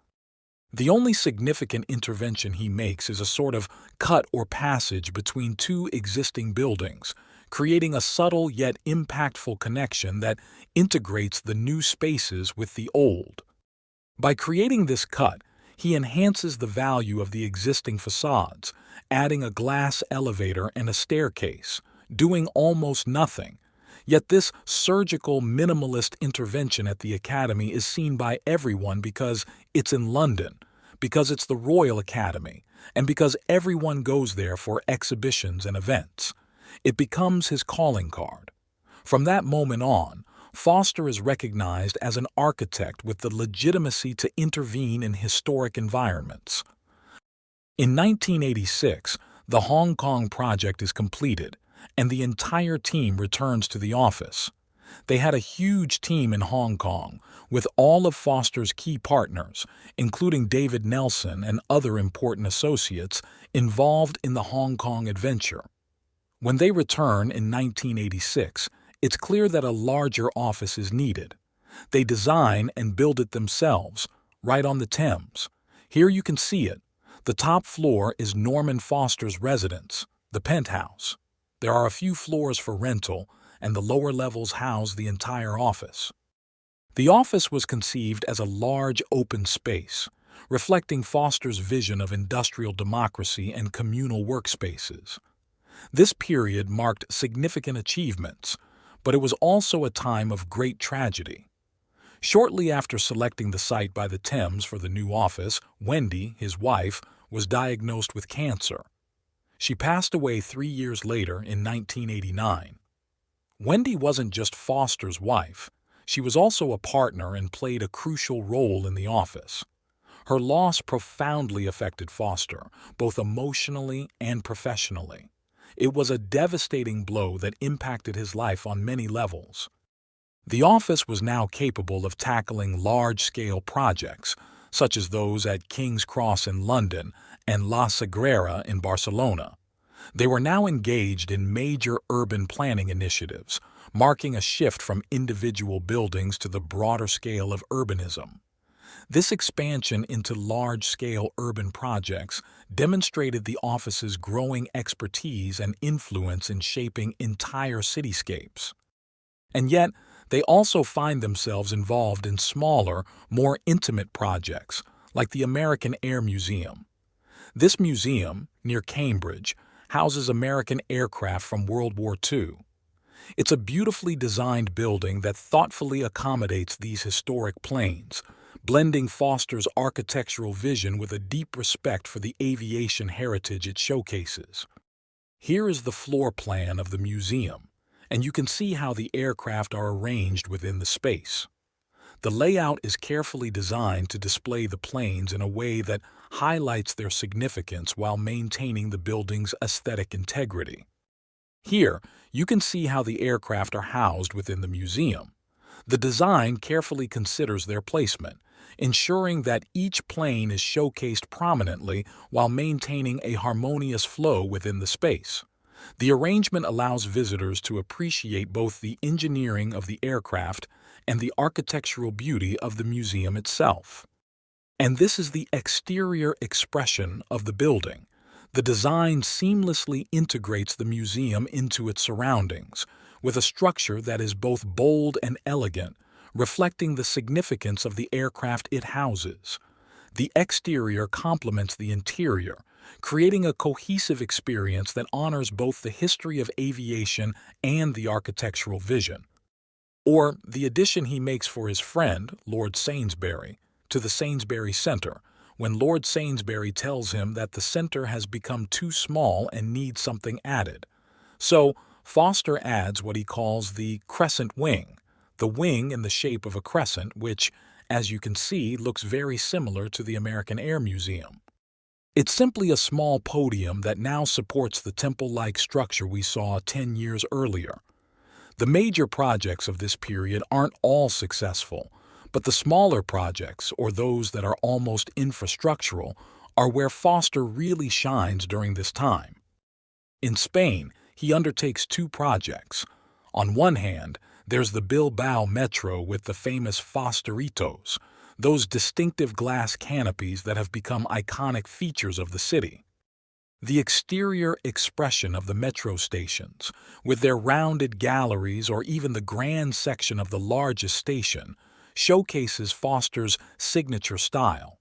The only significant intervention he makes is a sort of cut or passage between two existing buildings, creating a subtle yet impactful connection that integrates the new spaces with the old. By creating this cut, he enhances the value of the existing facades, adding a glass elevator and a staircase, doing almost nothing. Yet this surgical, minimalist intervention at the Academy is seen by everyone because it's in London, because it's the Royal Academy, and because everyone goes there for exhibitions and events. It becomes his calling card. From that moment on, Foster is recognized as an architect with the legitimacy to intervene in historic environments. In 1986, the Hong Kong project is completed, and the entire team returns to the office. They had a huge team in Hong Kong, with all of Foster's key partners, including David Nelson and other important associates, involved in the Hong Kong adventure. When they return in 1986, it's clear that a larger office is needed. They design and build it themselves, right on the Thames. Here you can see it. The top floor is Norman Foster's residence, the penthouse. There are a few floors for rental, and the lower levels house the entire office. The office was conceived as a large open space, reflecting Foster's vision of industrial democracy and communal workspaces. This period marked significant achievements, but it was also a time of great tragedy. Shortly after selecting the site by the Thames for the new office, Wendy, his wife, was diagnosed with cancer. She passed away 3 years later in 1989. Wendy wasn't just Foster's wife. She was also a partner and played a crucial role in the office. Her loss profoundly affected Foster, both emotionally and professionally. It was a devastating blow that impacted his life on many levels. The office was now capable of tackling large-scale projects, such as those at King's Cross in London and La Sagrera in Barcelona. They were now engaged in major urban planning initiatives, marking a shift from individual buildings to the broader scale of urbanism. This expansion into large-scale urban projects demonstrated the office's growing expertise and influence in shaping entire cityscapes. And yet, they also find themselves involved in smaller, more intimate projects, like the American Air Museum. This museum, near Cambridge, houses American aircraft from World War II. It's a beautifully designed building that thoughtfully accommodates these historic planes, blending Foster's architectural vision with a deep respect for the aviation heritage it showcases. Here is the floor plan of the museum, and you can see how the aircraft are arranged within the space. The layout is carefully designed to display the planes in a way that highlights their significance while maintaining the building's aesthetic integrity. Here, you can see how the aircraft are housed within the museum. The design carefully considers their placement, ensuring that each plane is showcased prominently while maintaining a harmonious flow within the space. The arrangement allows visitors to appreciate both the engineering of the aircraft and the architectural beauty of the museum itself. And this is the exterior expression of the building. The design seamlessly integrates the museum into its surroundings, with a structure that is both bold and elegant, reflecting the significance of the aircraft it houses. The exterior complements the interior, creating a cohesive experience that honors both the history of aviation and the architectural vision. Or the addition he makes for his friend, Lord Sainsbury, to the Sainsbury Centre, when Lord Sainsbury tells him that the centre has become too small and needs something added. So, Foster adds what he calls the crescent wing, the wing in the shape of a crescent which, as you can see, looks very similar to the American Air Museum. It's simply a small podium that now supports the temple-like structure we saw 10 years earlier. The major projects of this period aren't all successful, but the smaller projects, or those that are almost infrastructural, are where Foster really shines during this time. In Spain, he undertakes two projects. On one hand, There's the Bilbao Metro with the famous Fosteritos, those distinctive glass canopies that have become iconic features of the city. The exterior expression of the metro stations, with their rounded galleries or even the grand section of the largest station, showcases Foster's signature style.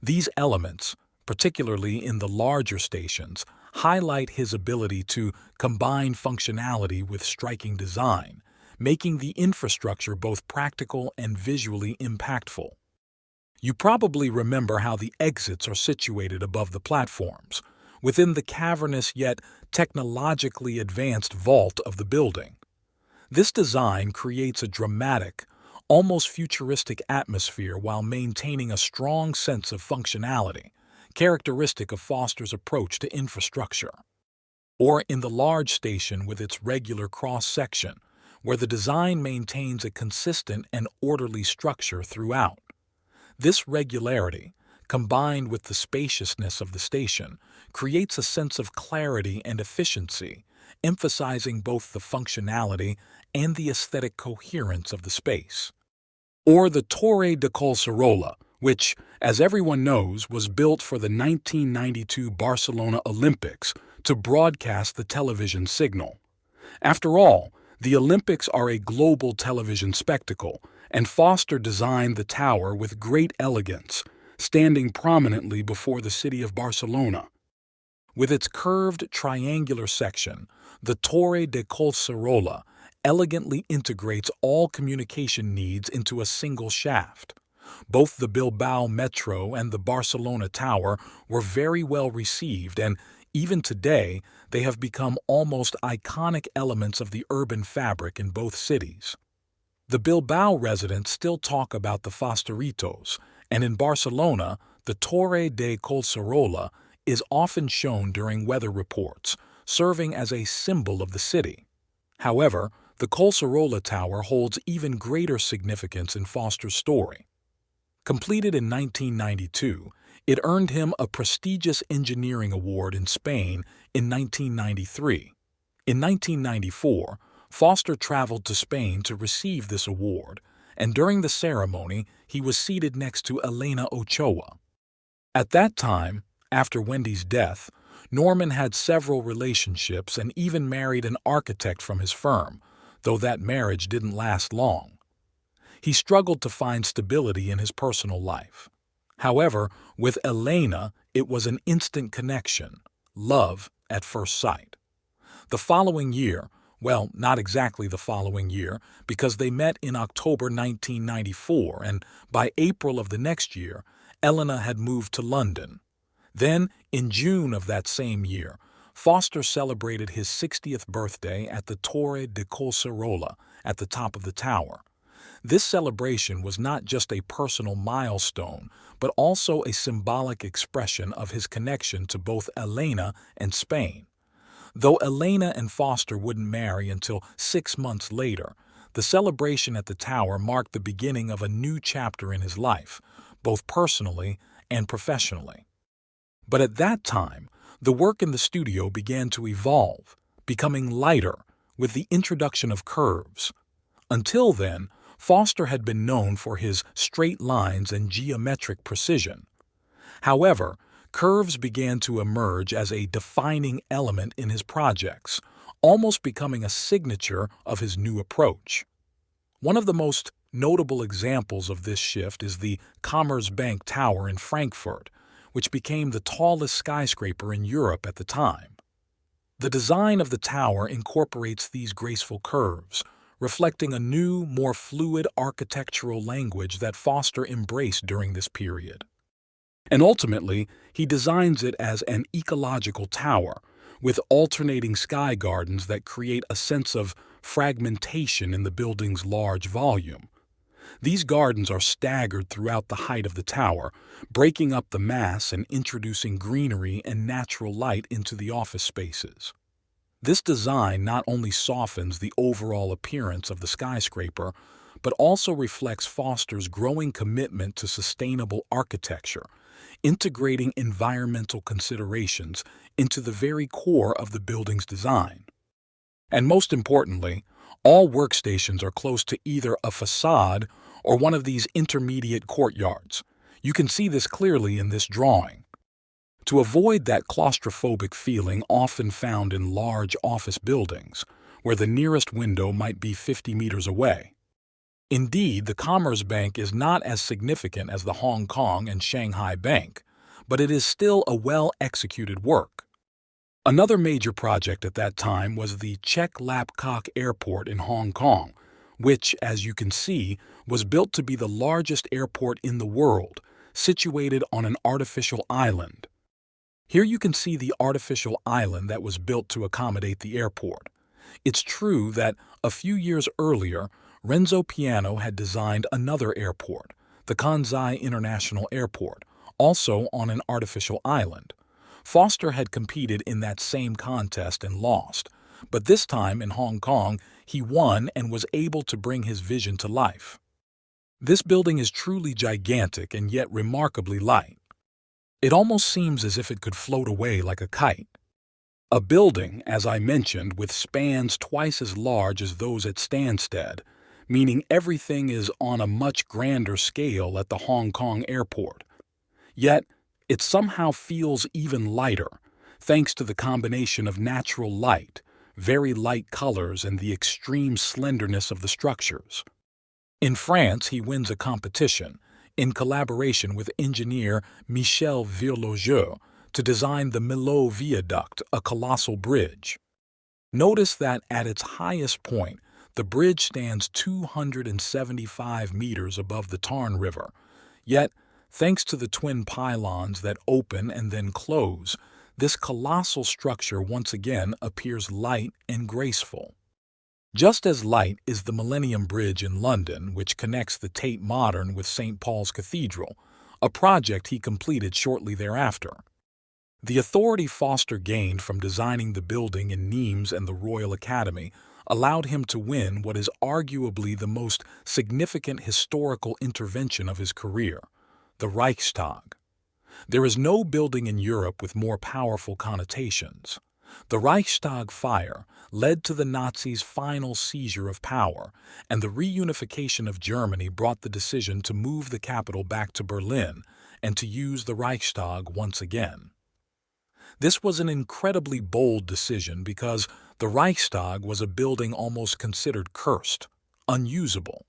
These elements, particularly in the larger stations, highlight his ability to combine functionality with striking design, making the infrastructure both practical and visually impactful. You probably remember how the exits are situated above the platforms, within the cavernous yet technologically advanced vault of the building. This design creates a dramatic, almost futuristic atmosphere while maintaining a strong sense of functionality, characteristic of Foster's approach to infrastructure. Or in the large station with its regular cross-section, where the design maintains a consistent and orderly structure throughout. This regularity, combined with the spaciousness of the station, creates a sense of clarity and efficiency, emphasizing both the functionality and the aesthetic coherence of the space. Or the Torre de Collserola, which, as everyone knows, was built for the 1992 Barcelona Olympics to broadcast the television signal. After all, the Olympics are a global television spectacle, and Foster designed the tower with great elegance, standing prominently before the city of Barcelona. With its curved triangular section, the Torre de Collserola elegantly integrates all communication needs into a single shaft. Both the Bilbao Metro and the Barcelona Tower were very well received, and even today, they have become almost iconic elements of the urban fabric in both cities. The Bilbao residents still talk about the Fosteritos, and in Barcelona, the Torre de Collserola is often shown during weather reports, serving as a symbol of the city. However, the Collserola Tower holds even greater significance in Foster's story. Completed in 1992, it earned him a prestigious engineering award in Spain in 1993. In 1994, Foster traveled to Spain to receive this award, and during the ceremony, he was seated next to Elena Ochoa. At that time, after Wendy's death, Norman had several relationships and even married an architect from his firm, though that marriage didn't last long. He struggled to find stability in his personal life. However, with Elena, it was an instant connection, love at first sight. The following year, well, not exactly the following year, because they met in October 1994, and by April of the next year, Elena had moved to London. Then, in June of that same year, Foster celebrated his 60th birthday at the Torre de Collserola at the top of the tower. This celebration was not just a personal milestone, but also a symbolic expression of his connection to both Elena and Spain. Though Elena and Foster wouldn't marry until 6 months later, the celebration at the tower marked the beginning of a new chapter in his life, both personally and professionally. But at that time, the work in the studio began to evolve, becoming lighter with the introduction of curves. Until then, Foster had been known for his straight lines and geometric precision. However, curves began to emerge as a defining element in his projects, almost becoming a signature of his new approach. One of the most notable examples of this shift is the Commerzbank Tower in Frankfurt, which became the tallest skyscraper in Europe at the time. The design of the tower incorporates these graceful curves, reflecting a new, more fluid architectural language that Foster embraced during this period. And ultimately, he designs it as an ecological tower, with alternating sky gardens that create a sense of fragmentation in the building's large volume. These gardens are staggered throughout the height of the tower, breaking up the mass and introducing greenery and natural light into the office spaces. This design not only softens the overall appearance of the skyscraper, but also reflects Foster's growing commitment to sustainable architecture, integrating environmental considerations into the very core of the building's design. And most importantly, All workstations are close to either a facade or one of these intermediate courtyards. You can see this clearly in this drawing. To avoid that claustrophobic feeling often found in large office buildings, where the nearest window might be 50 meters away. Indeed, the Commerzbank is not as significant as the Hong Kong and Shanghai Bank, but it is still a well-executed work. Another major project at that time was the Chek Airport in Hong Kong, which, as you can see, was built to be the largest airport in the world, situated on an artificial island. Here you can see the artificial island that was built to accommodate the airport. It's true that a few years earlier, Renzo Piano had designed another airport, the Shangai International Airport, also on an artificial island. Foster had competed in that same contest and lost, but this time in Hong Kong, he won and was able to bring his vision to life. This building is truly gigantic and yet remarkably light. It almost seems as if it could float away like a kite. A building, as I mentioned, with spans twice as large as those at Stansted, meaning everything is on a much grander scale at the Hong Kong airport. Yet, it somehow feels even lighter, thanks to the combination of natural light, very light colors, and the extreme slenderness of the structures. In France, he wins a competition, in collaboration with engineer Michel Virlogeux, to design the Millau Viaduct, a colossal bridge. Notice that at its highest point, the bridge stands 275 meters above the Tarn River, yet, thanks to the twin pylons that open and then close, this colossal structure once again appears light and graceful. Just as light is the Millennium Bridge in London, which connects the Tate Modern with St. Paul's Cathedral, a project he completed shortly thereafter. The authority Foster gained from designing the building in Nimes and the Royal Academy allowed him to win what is arguably the most significant historical intervention of his career, the Reichstag. There is no building in Europe with more powerful connotations. The Reichstag fire led to the Nazis' final seizure of power, and the reunification of Germany brought the decision to move the capital back to Berlin and to use the Reichstag once again. This was an incredibly bold decision because the Reichstag was a building almost considered cursed, unusable.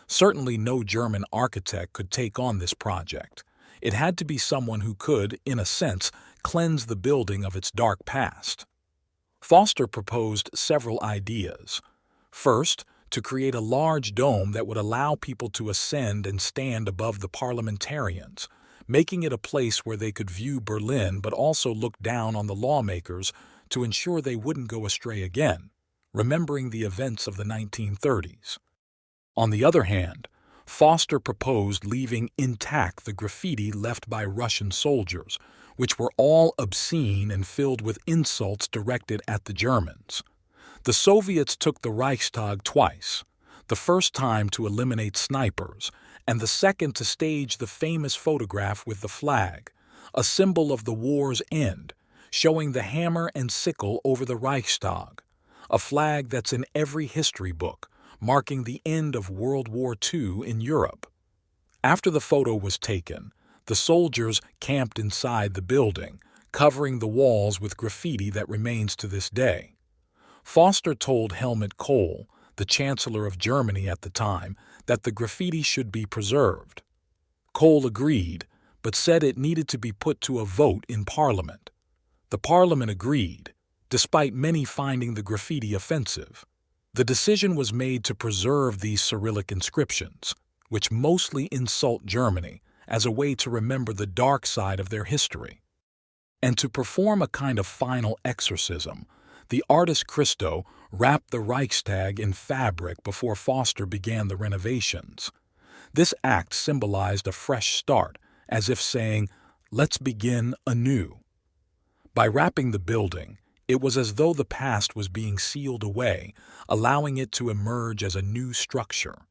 Certainly no German architect could take on this project. It had to be someone who could, in a sense, cleanse the building of its dark past. Foster proposed several ideas. First, to create a large dome that would allow people to ascend and stand above the parliamentarians, making it a place where they could view Berlin but also look down on the lawmakers to ensure they wouldn't go astray again, remembering the events of the 1930s. On the other hand, Foster proposed leaving intact the graffiti left by Russian soldiers, which were all obscene and filled with insults directed at the Germans. The Soviets took the Reichstag twice, the first time to eliminate snipers, and the second to stage the famous photograph with the flag, a symbol of the war's end, showing the hammer and sickle over the Reichstag, a flag that's in every history book, marking the end of World War II in Europe. After the photo was taken, the soldiers camped inside the building, covering the walls with graffiti that remains to this day. Foster told Helmut Kohl, the Chancellor of Germany at the time, that the graffiti should be preserved. Kohl agreed, but said it needed to be put to a vote in Parliament. The Parliament agreed, despite many finding the graffiti offensive. The decision was made to preserve these Cyrillic inscriptions, which mostly insult Germany, as a way to remember the dark side of their history. And to perform a kind of final exorcism, the artist Christo wrapped the Reichstag in fabric before Foster began the renovations. This act symbolized a fresh start, as if saying, "Let's begin anew." By wrapping the building, it was as though the past was being sealed away, allowing it to emerge as a new structure.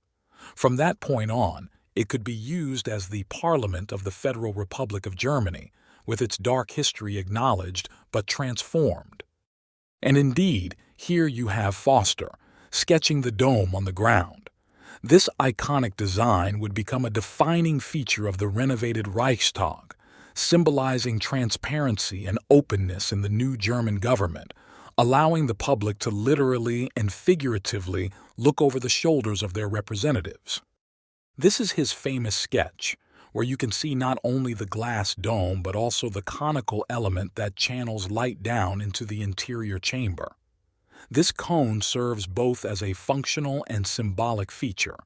From that point on, it could be used as the Parliament of the Federal Republic of Germany, with its dark history acknowledged but transformed. And indeed, here you have Foster, sketching the dome on the ground. This iconic design would become a defining feature of the renovated Reichstag, symbolizing transparency and openness in the new German government, allowing the public to literally and figuratively look over the shoulders of their representatives. This is his famous sketch, where you can see not only the glass dome but also the conical element that channels light down into the interior chamber. This cone serves both as a functional and symbolic feature,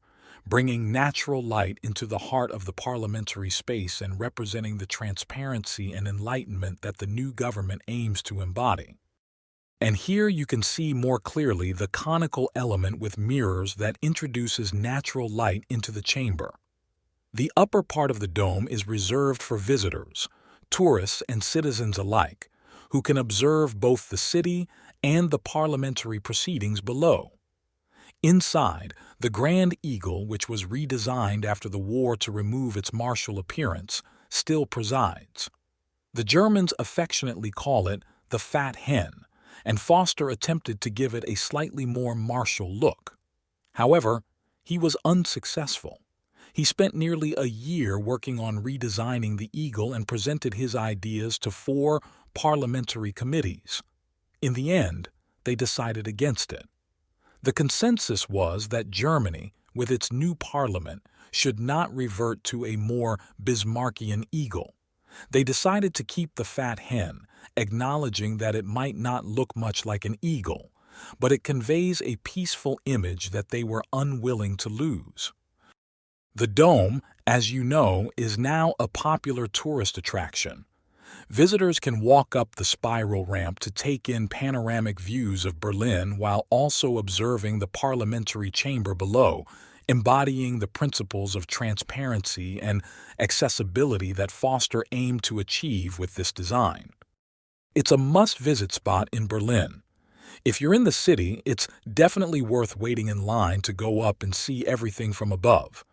bringing natural light into the heart of the parliamentary space and representing the transparency and enlightenment that the new government aims to embody. And here you can see more clearly the conical element with mirrors that introduces natural light into the chamber. The upper part of the dome is reserved for visitors, tourists and citizens alike, who can observe both the city and the parliamentary proceedings below. Inside, the Grand Eagle, which was redesigned after the war to remove its martial appearance, still presides. The Germans affectionately call it the Fat Hen, and Foster attempted to give it a slightly more martial look. However, he was unsuccessful. He spent nearly a year working on redesigning the eagle and presented his ideas to 4 parliamentary committees. In the end, they decided against it. The consensus was that Germany, with its new parliament, should not revert to a more Bismarckian eagle. They decided to keep the Fat Hen, acknowledging that it might not look much like an eagle, but it conveys a peaceful image that they were unwilling to lose. The dome, as you know, is now a popular tourist attraction. Visitors can walk up the spiral ramp to take in panoramic views of Berlin while also observing the parliamentary chamber below, embodying the principles of transparency and accessibility that Foster aimed to achieve with this design. It's a must-visit spot in Berlin. If you're in the city, it's definitely worth waiting in line to go up and see everything from above.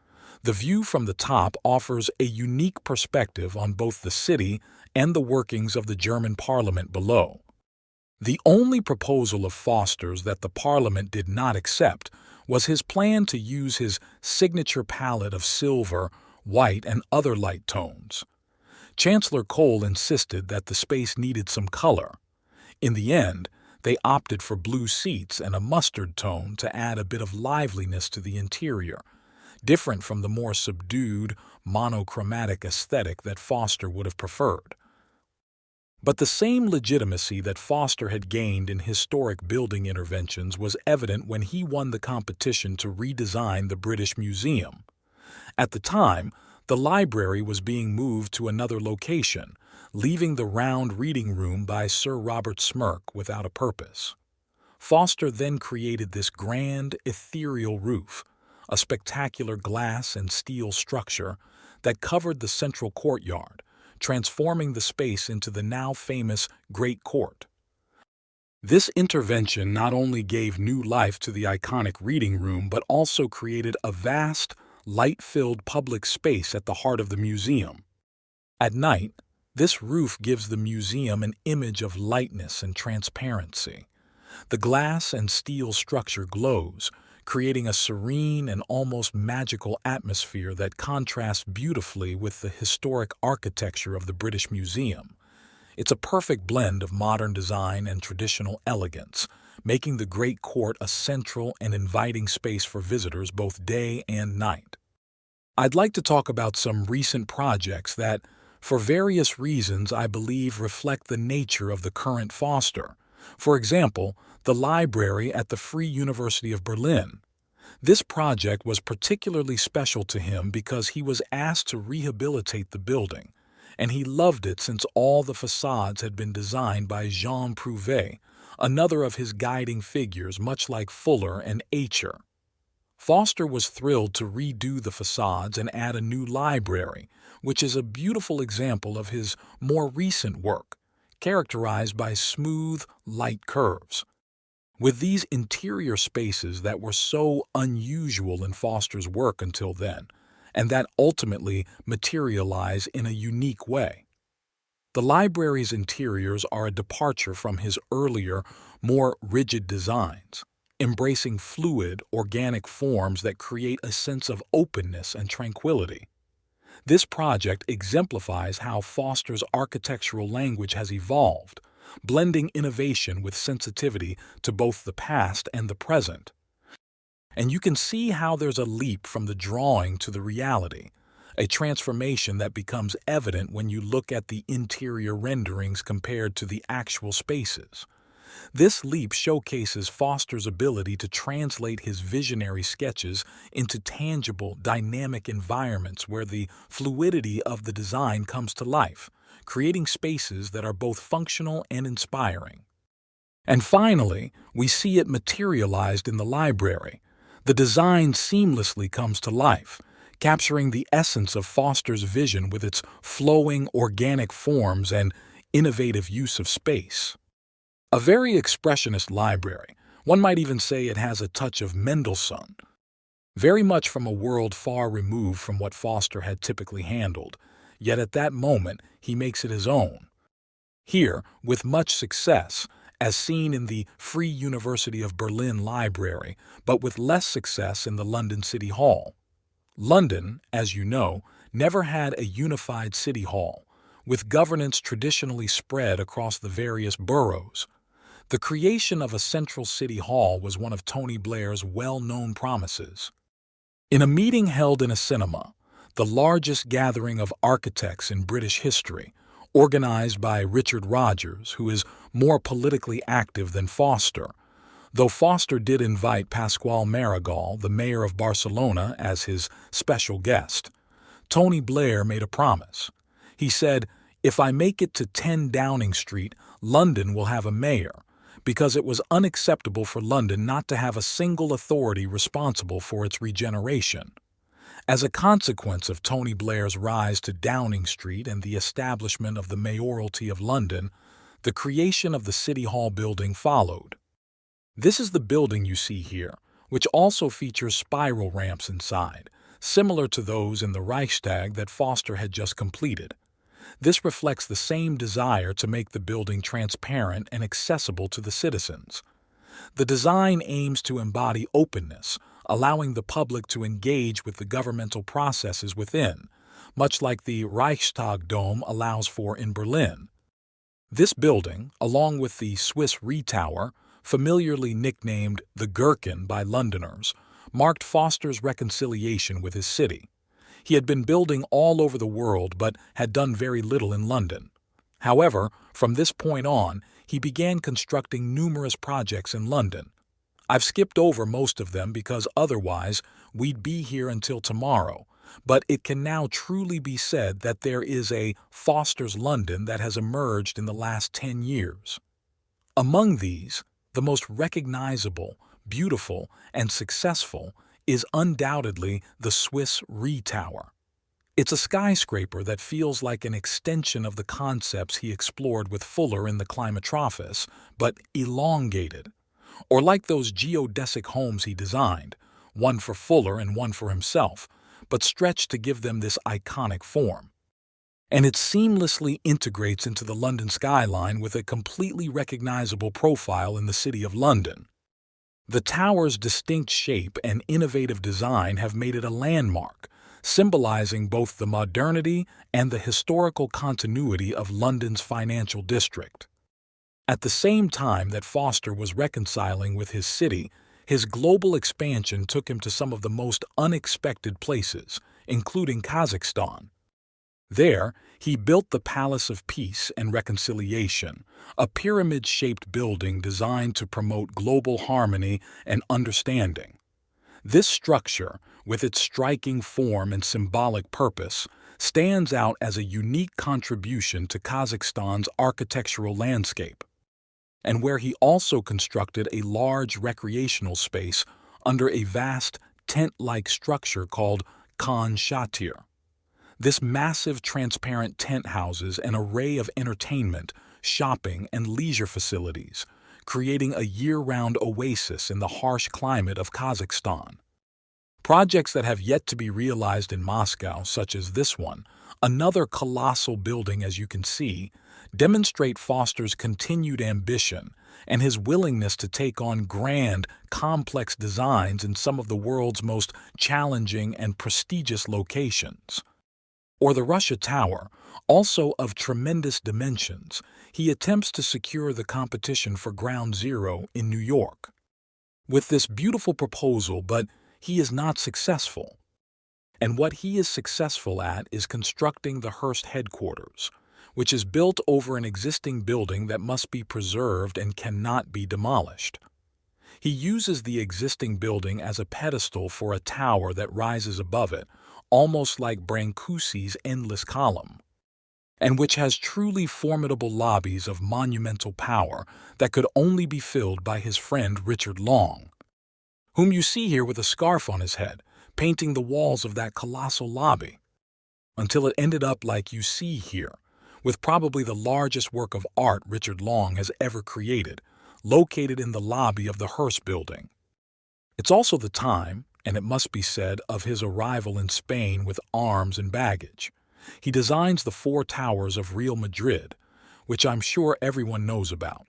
The view from the top offers a unique perspective on both the city and the workings of the German parliament below. The only proposal of Foster's that the parliament did not accept was his plan to use his signature palette of silver, white, and other light tones. Chancellor Kohl insisted that the space needed some color. In the end, they opted for blue seats and a mustard tone to add a bit of liveliness to the interior, different from the more subdued, monochromatic aesthetic that Foster would have preferred. But the same legitimacy that Foster had gained in historic building interventions was evident when he won the competition to redesign the British Museum. At the time, the library was being moved to another location, leaving the round reading room by Sir Robert Smirke without a purpose. Foster then created this grand, ethereal roof, a spectacular glass and steel structure that covered the central courtyard, transforming the space into the now famous Great Court. This intervention not only gave new life to the iconic reading room but also created a vast, light-filled public space at the heart of the museum. At night, this roof gives the museum an image of lightness and transparency. The glass and steel structure glows, creating a serene and almost magical atmosphere that contrasts beautifully with the historic architecture of the British Museum. It's a perfect blend of modern design and traditional elegance, making the Great Court a central and inviting space for visitors both day and night. I'd like to talk about some recent projects that, for various reasons, I believe reflect the nature of the current Foster. For example, the library at the Free University of Berlin. This project was particularly special to him because he was asked to rehabilitate the building, and he loved it since all the facades had been designed by Jean Prouvé, another of his guiding figures much like Fuller and Acher. Foster was thrilled to redo the facades and add a new library, which is a beautiful example of his more recent work, characterized by smooth, light curves. With these interior spaces that were so unusual in Foster's work until then, and that ultimately materialize in a unique way. The library's interiors are a departure from his earlier, more rigid designs. embracing fluid, organic forms that create a sense of openness and tranquility. This project exemplifies how Foster's architectural language has evolved, blending innovation with sensitivity to both the past and the present. And you can see how there's a leap from the drawing to the reality, a transformation that becomes evident when you look at the interior renderings compared to the actual spaces. This leap showcases Foster's ability to translate his visionary sketches into tangible, dynamic environments where the fluidity of the design comes to life, creating spaces that are both functional and inspiring. And finally, we see it materialized in the library. The design seamlessly comes to life, capturing the essence of Foster's vision with its flowing, organic forms and innovative use of space. A very expressionist library, one might even say it has a touch of Mendelssohn, very much from a world far removed from what Foster had typically handled, yet at that moment he makes it his own. Here, with much success, as seen in the Free University of Berlin library, but with less success in the London City Hall. London, as you know, never had a unified city hall, with governance traditionally spread across the various boroughs. The creation of a central city hall was one of Tony Blair's well-known promises. In a meeting held in a cinema, the largest gathering of architects in British history, organized by Richard Rogers, who is more politically active than Foster, though Foster did invite Pasqual Maragall, the mayor of Barcelona, as his special guest, Tony Blair made a promise. He said, "If I make it to 10 Downing Street, London will have a mayor, because it was unacceptable for London not to have a single authority responsible for its regeneration." As a consequence of Tony Blair's rise to Downing Street and the establishment of the mayoralty of London, the creation of the City Hall building followed. This is the building you see here, which also features spiral ramps inside, similar to those in the Reichstag that Foster had just completed. This reflects the same desire to make the building transparent and accessible to the citizens. The design aims to embody openness, allowing the public to engage with the governmental processes within, much like the Reichstag dome allows for in Berlin. This building, along with the Swiss Re-Tower, familiarly nicknamed the Gherkin by Londoners, marked Foster's reconciliation with his city. He had been building all over the world but had done very little in London. However, from this point on, he began constructing numerous projects in London. I've skipped over most of them because otherwise we'd be here until tomorrow, but it can now truly be said that there is a Foster's London that has emerged in the last 10 years. Among these, the most recognizable, beautiful, and successful is undoubtedly the Swiss Re-Tower. It's a skyscraper that feels like an extension of the concepts he explored with Fuller in the Climatrophus, but elongated. Or like those geodesic homes he designed, one for Fuller and one for himself, but stretched to give them this iconic form. And it seamlessly integrates into the London skyline with a completely recognizable profile in the City of London. The tower's distinct shape and innovative design have made it a landmark, symbolizing both the modernity and the historical continuity of London's financial district. At the same time that Foster was reconciling with his city, his global expansion took him to some of the most unexpected places, including Kazakhstan. There, he built the Palace of Peace and Reconciliation, a pyramid-shaped building designed to promote global harmony and understanding. This structure, with its striking form and symbolic purpose, stands out as a unique contribution to Kazakhstan's architectural landscape, and where he also constructed a large recreational space under a vast tent-like structure called Khan Shatir. This massive transparent tent houses an array of entertainment, shopping, and leisure facilities, creating a year-round oasis in the harsh climate of Kazakhstan. Projects that have yet to be realized in Moscow, such as this one, another colossal building as you can see, demonstrate Foster's continued ambition and his willingness to take on grand, complex designs in some of the world's most challenging and prestigious locations. Or the Russia Tower, also of tremendous dimensions, he attempts to secure the competition for Ground Zero in New York. With this beautiful proposal, but he is not successful. And what he is successful at is constructing the Herst headquarters, which is built over an existing building that must be preserved and cannot be demolished. He uses the existing building as a pedestal for a tower that rises above it, almost like Brancusi's endless column, and which has truly formidable lobbies of monumental power that could only be filled by his friend Richard Long, whom you see here with a scarf on his head, painting the walls of that colossal lobby, until it ended up like you see here, with probably the largest work of art Richard Long has ever created, located in the lobby of the Hearst building. It's also the time, and it must be said, of his arrival in Spain with arms and baggage. He designs the four towers of Real Madrid, which I'm sure everyone knows about.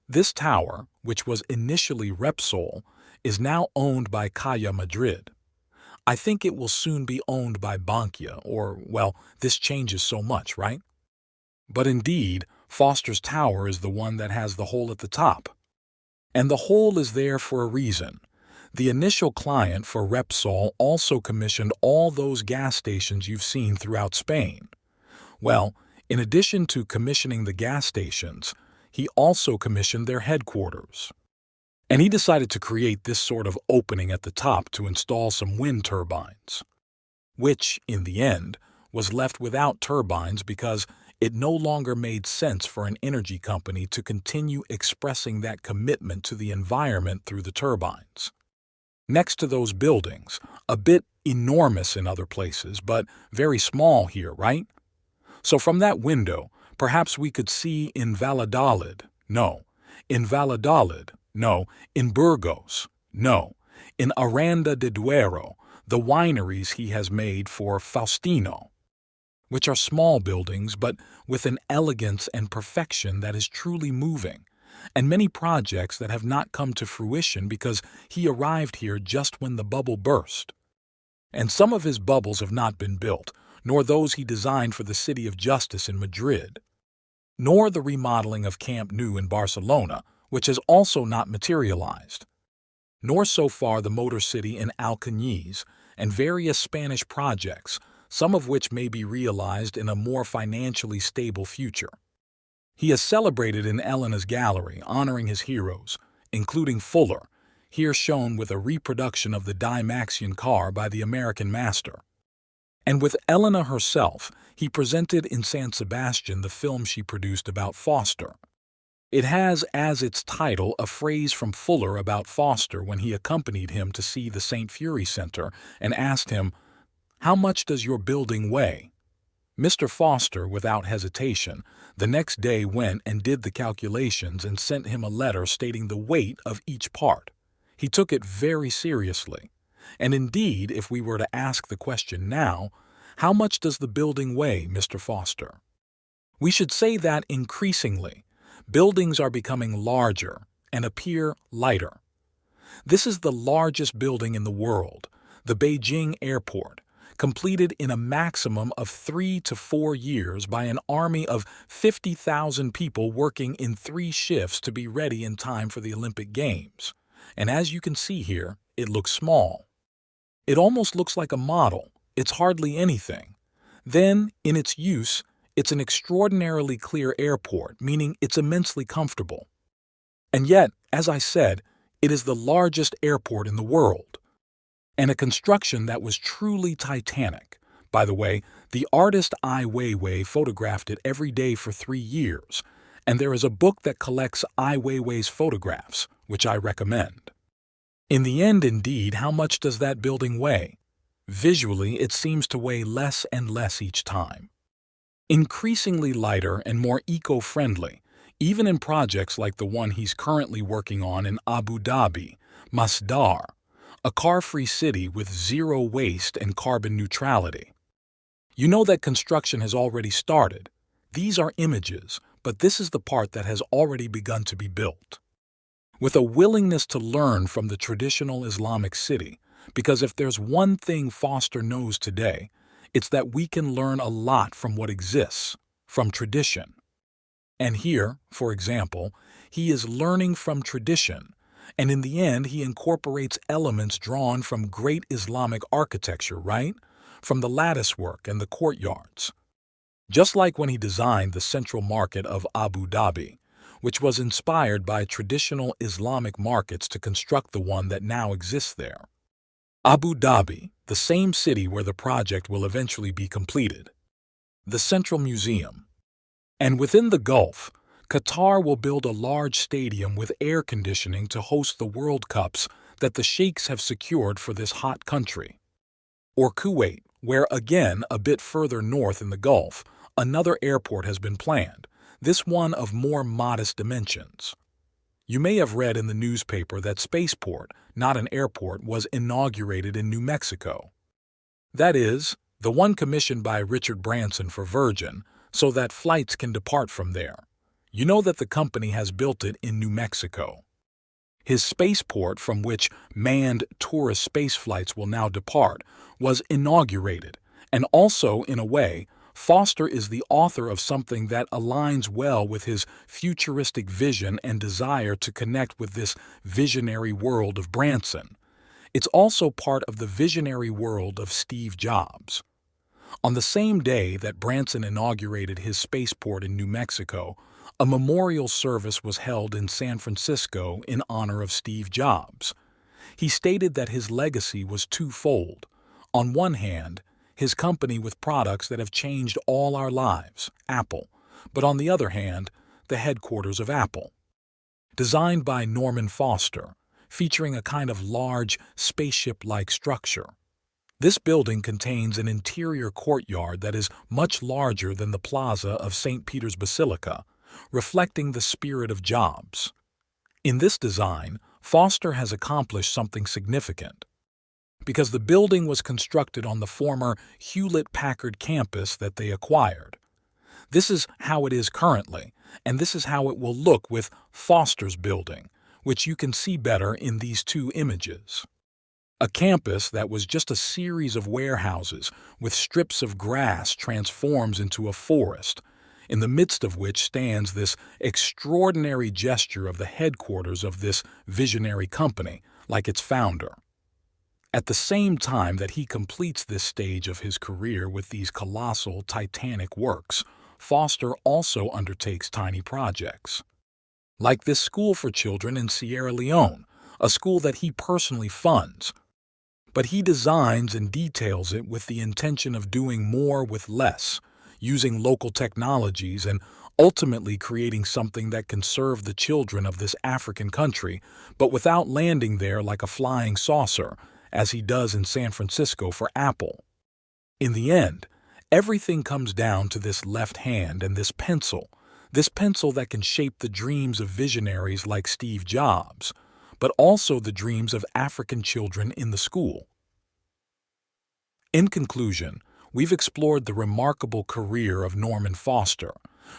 This tower, which was initially Repsol, is now owned by Caja Madrid. I think it will soon be owned by Bankia, or, well, this changes so much, right? But indeed, Foster's tower is the one that has the hole at the top. And the hole is there for a reason. The initial client for Repsol also commissioned all those gas stations you've seen throughout Spain. Well, in addition to commissioning the gas stations, he also commissioned their headquarters. And he decided to create this sort of opening at the top to install some wind turbines, which, in the end, was left without turbines because it no longer made sense for an energy company to continue expressing that commitment to the environment through the turbines. Next to those buildings, a bit enormous in other places, but very small here, right? So from that window, perhaps we could see in Valladolid, no. In Valladolid, no. In Burgos, no. In Aranda de Duero, the wineries he has made for Faustino, which are small buildings but with an elegance and perfection that is truly moving, and many projects that have not come to fruition because he arrived here just when the bubble burst. And some of his bubbles have not been built, nor those he designed for the City of Justice in Madrid, nor the remodeling of Camp Nou in Barcelona, which has also not materialized, nor so far the Motor City in Alcañiz and various Spanish projects, some of which may be realized in a more financially stable future. He has celebrated in Elena's gallery, honoring his heroes, including Fuller, here shown with a reproduction of the Dymaxion car by the American master. And with Elena herself, he presented in San Sebastian the film she produced about Foster. It has as its title a phrase from Fuller about Foster when he accompanied him to see the St. Fury Center and asked him, "How much does your building weigh?" Mr. Foster, without hesitation, the next day went and did the calculations and sent him a letter stating the weight of each part. He took it very seriously. And indeed, if we were to ask the question now, how much does the building weigh, Mr. Foster? We should say that increasingly, buildings are becoming larger and appear lighter. This is the largest building in the world, the Beijing Airport, completed in a maximum of 3 to 4 years by an army of 50,000 people working in 3 shifts to be ready in time for the Olympic Games. And as you can see here, it looks small. It almost looks like a model. It's hardly anything. Then, in its use, it's an extraordinarily clear airport, meaning it's immensely comfortable. And yet, as I said, it is the largest airport in the world. And a construction that was truly titanic. By the way, the artist Ai Weiwei photographed it every day for 3 years, and there is a book that collects Ai Weiwei's photographs, which I recommend. In the end, indeed, how much does that building weigh? Visually, it seems to weigh less and less each time. Increasingly lighter and more eco-friendly, even in projects like the one he's currently working on in Abu Dhabi, Masdar, a car-free city with zero waste and carbon neutrality. You know that construction has already started. These are images, but this is the part that has already begun to be built. with a willingness to learn from the traditional Islamic city, because if there's one thing Foster knows today, it's that we can learn a lot from what exists, from tradition. And here, for example, he is learning from tradition, and in the end he incorporates elements drawn from great Islamic architecture, right? From the latticework and the courtyards. Just like when he designed the central market of Abu Dhabi, which was inspired by traditional Islamic markets to construct the one that now exists there. Abu Dhabi, the same city where the project will eventually be completed. The Central Museum. And within the Gulf, Qatar will build a large stadium with air conditioning to host the World Cups that the sheikhs have secured for this hot country. Or Kuwait, where again, a bit further north in the Gulf, another airport has been planned, this one of more modest dimensions. You may have read in the newspaper that Spaceport, not an airport, was inaugurated in New Mexico. That is, the one commissioned by Richard Branson for Virgin, so that flights can depart from there. You know that the company has built it in New Mexico. His spaceport, from which manned tourist space flights will now depart, was inaugurated, and also, in a way, Foster is the author of something that aligns well with his futuristic vision and desire to connect with this visionary world of Branson. It's also part of the visionary world of Steve Jobs. On the same day that Branson inaugurated his spaceport in New Mexico, a memorial service was held in San Francisco in honor of Steve Jobs. He stated that his legacy was twofold. On one hand, his company with products that have changed all our lives, Apple, but on the other hand, the headquarters of Apple. Designed by Norman Foster, featuring a kind of large, spaceship-like structure. This building contains an interior courtyard that is much larger than the plaza of St. Peter's Basilica, reflecting the spirit of Jobs. In this design, Foster has accomplished something significant. Because the building was constructed on the former Hewlett-Packard campus that they acquired. This is how it is currently, and this is how it will look with Foster's building, which you can see better in these two images. A campus that was just a series of warehouses with strips of grass transforms into a forest, in the midst of which stands this extraordinary gesture of the headquarters of this visionary company, like its founder. At the same time that he completes this stage of his career with these colossal, titanic works, Foster also undertakes tiny projects. Like this school for children in Sierra Leone, a school that he personally funds. But he designs and details it with the intention of doing more with less, using local technologies and ultimately creating something that can serve the children of this African country, but without landing there like a flying saucer, as he does in San Francisco for Apple. In the end, everything comes down to this left hand and this pencil that can shape the dreams of visionaries like Steve Jobs, but also the dreams of African children in the school. In conclusion, we've explored the remarkable career of Norman Foster,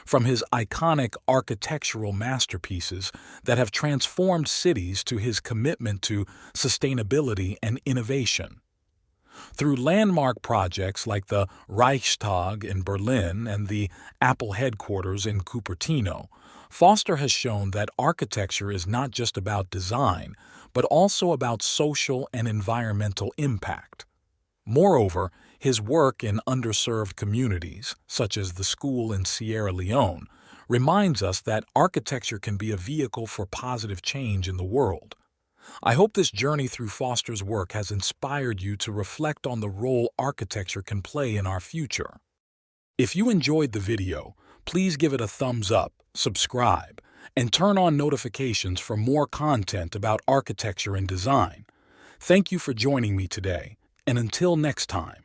from his iconic architectural masterpieces that have transformed cities to his commitment to sustainability and innovation. Through landmark projects like the Reichstag in Berlin and the Apple headquarters in Cupertino, Foster has shown that architecture is not just about design, but also about social and environmental impact. Moreover, his work in underserved communities, such as the school in Sierra Leone, reminds us that architecture can be a vehicle for positive change in the world. I hope this journey through Foster's work has inspired you to reflect on the role architecture can play in our future. If you enjoyed the video, please give it a thumbs up, subscribe, and turn on notifications for more content about architecture and design. Thank you for joining me today, and until next time.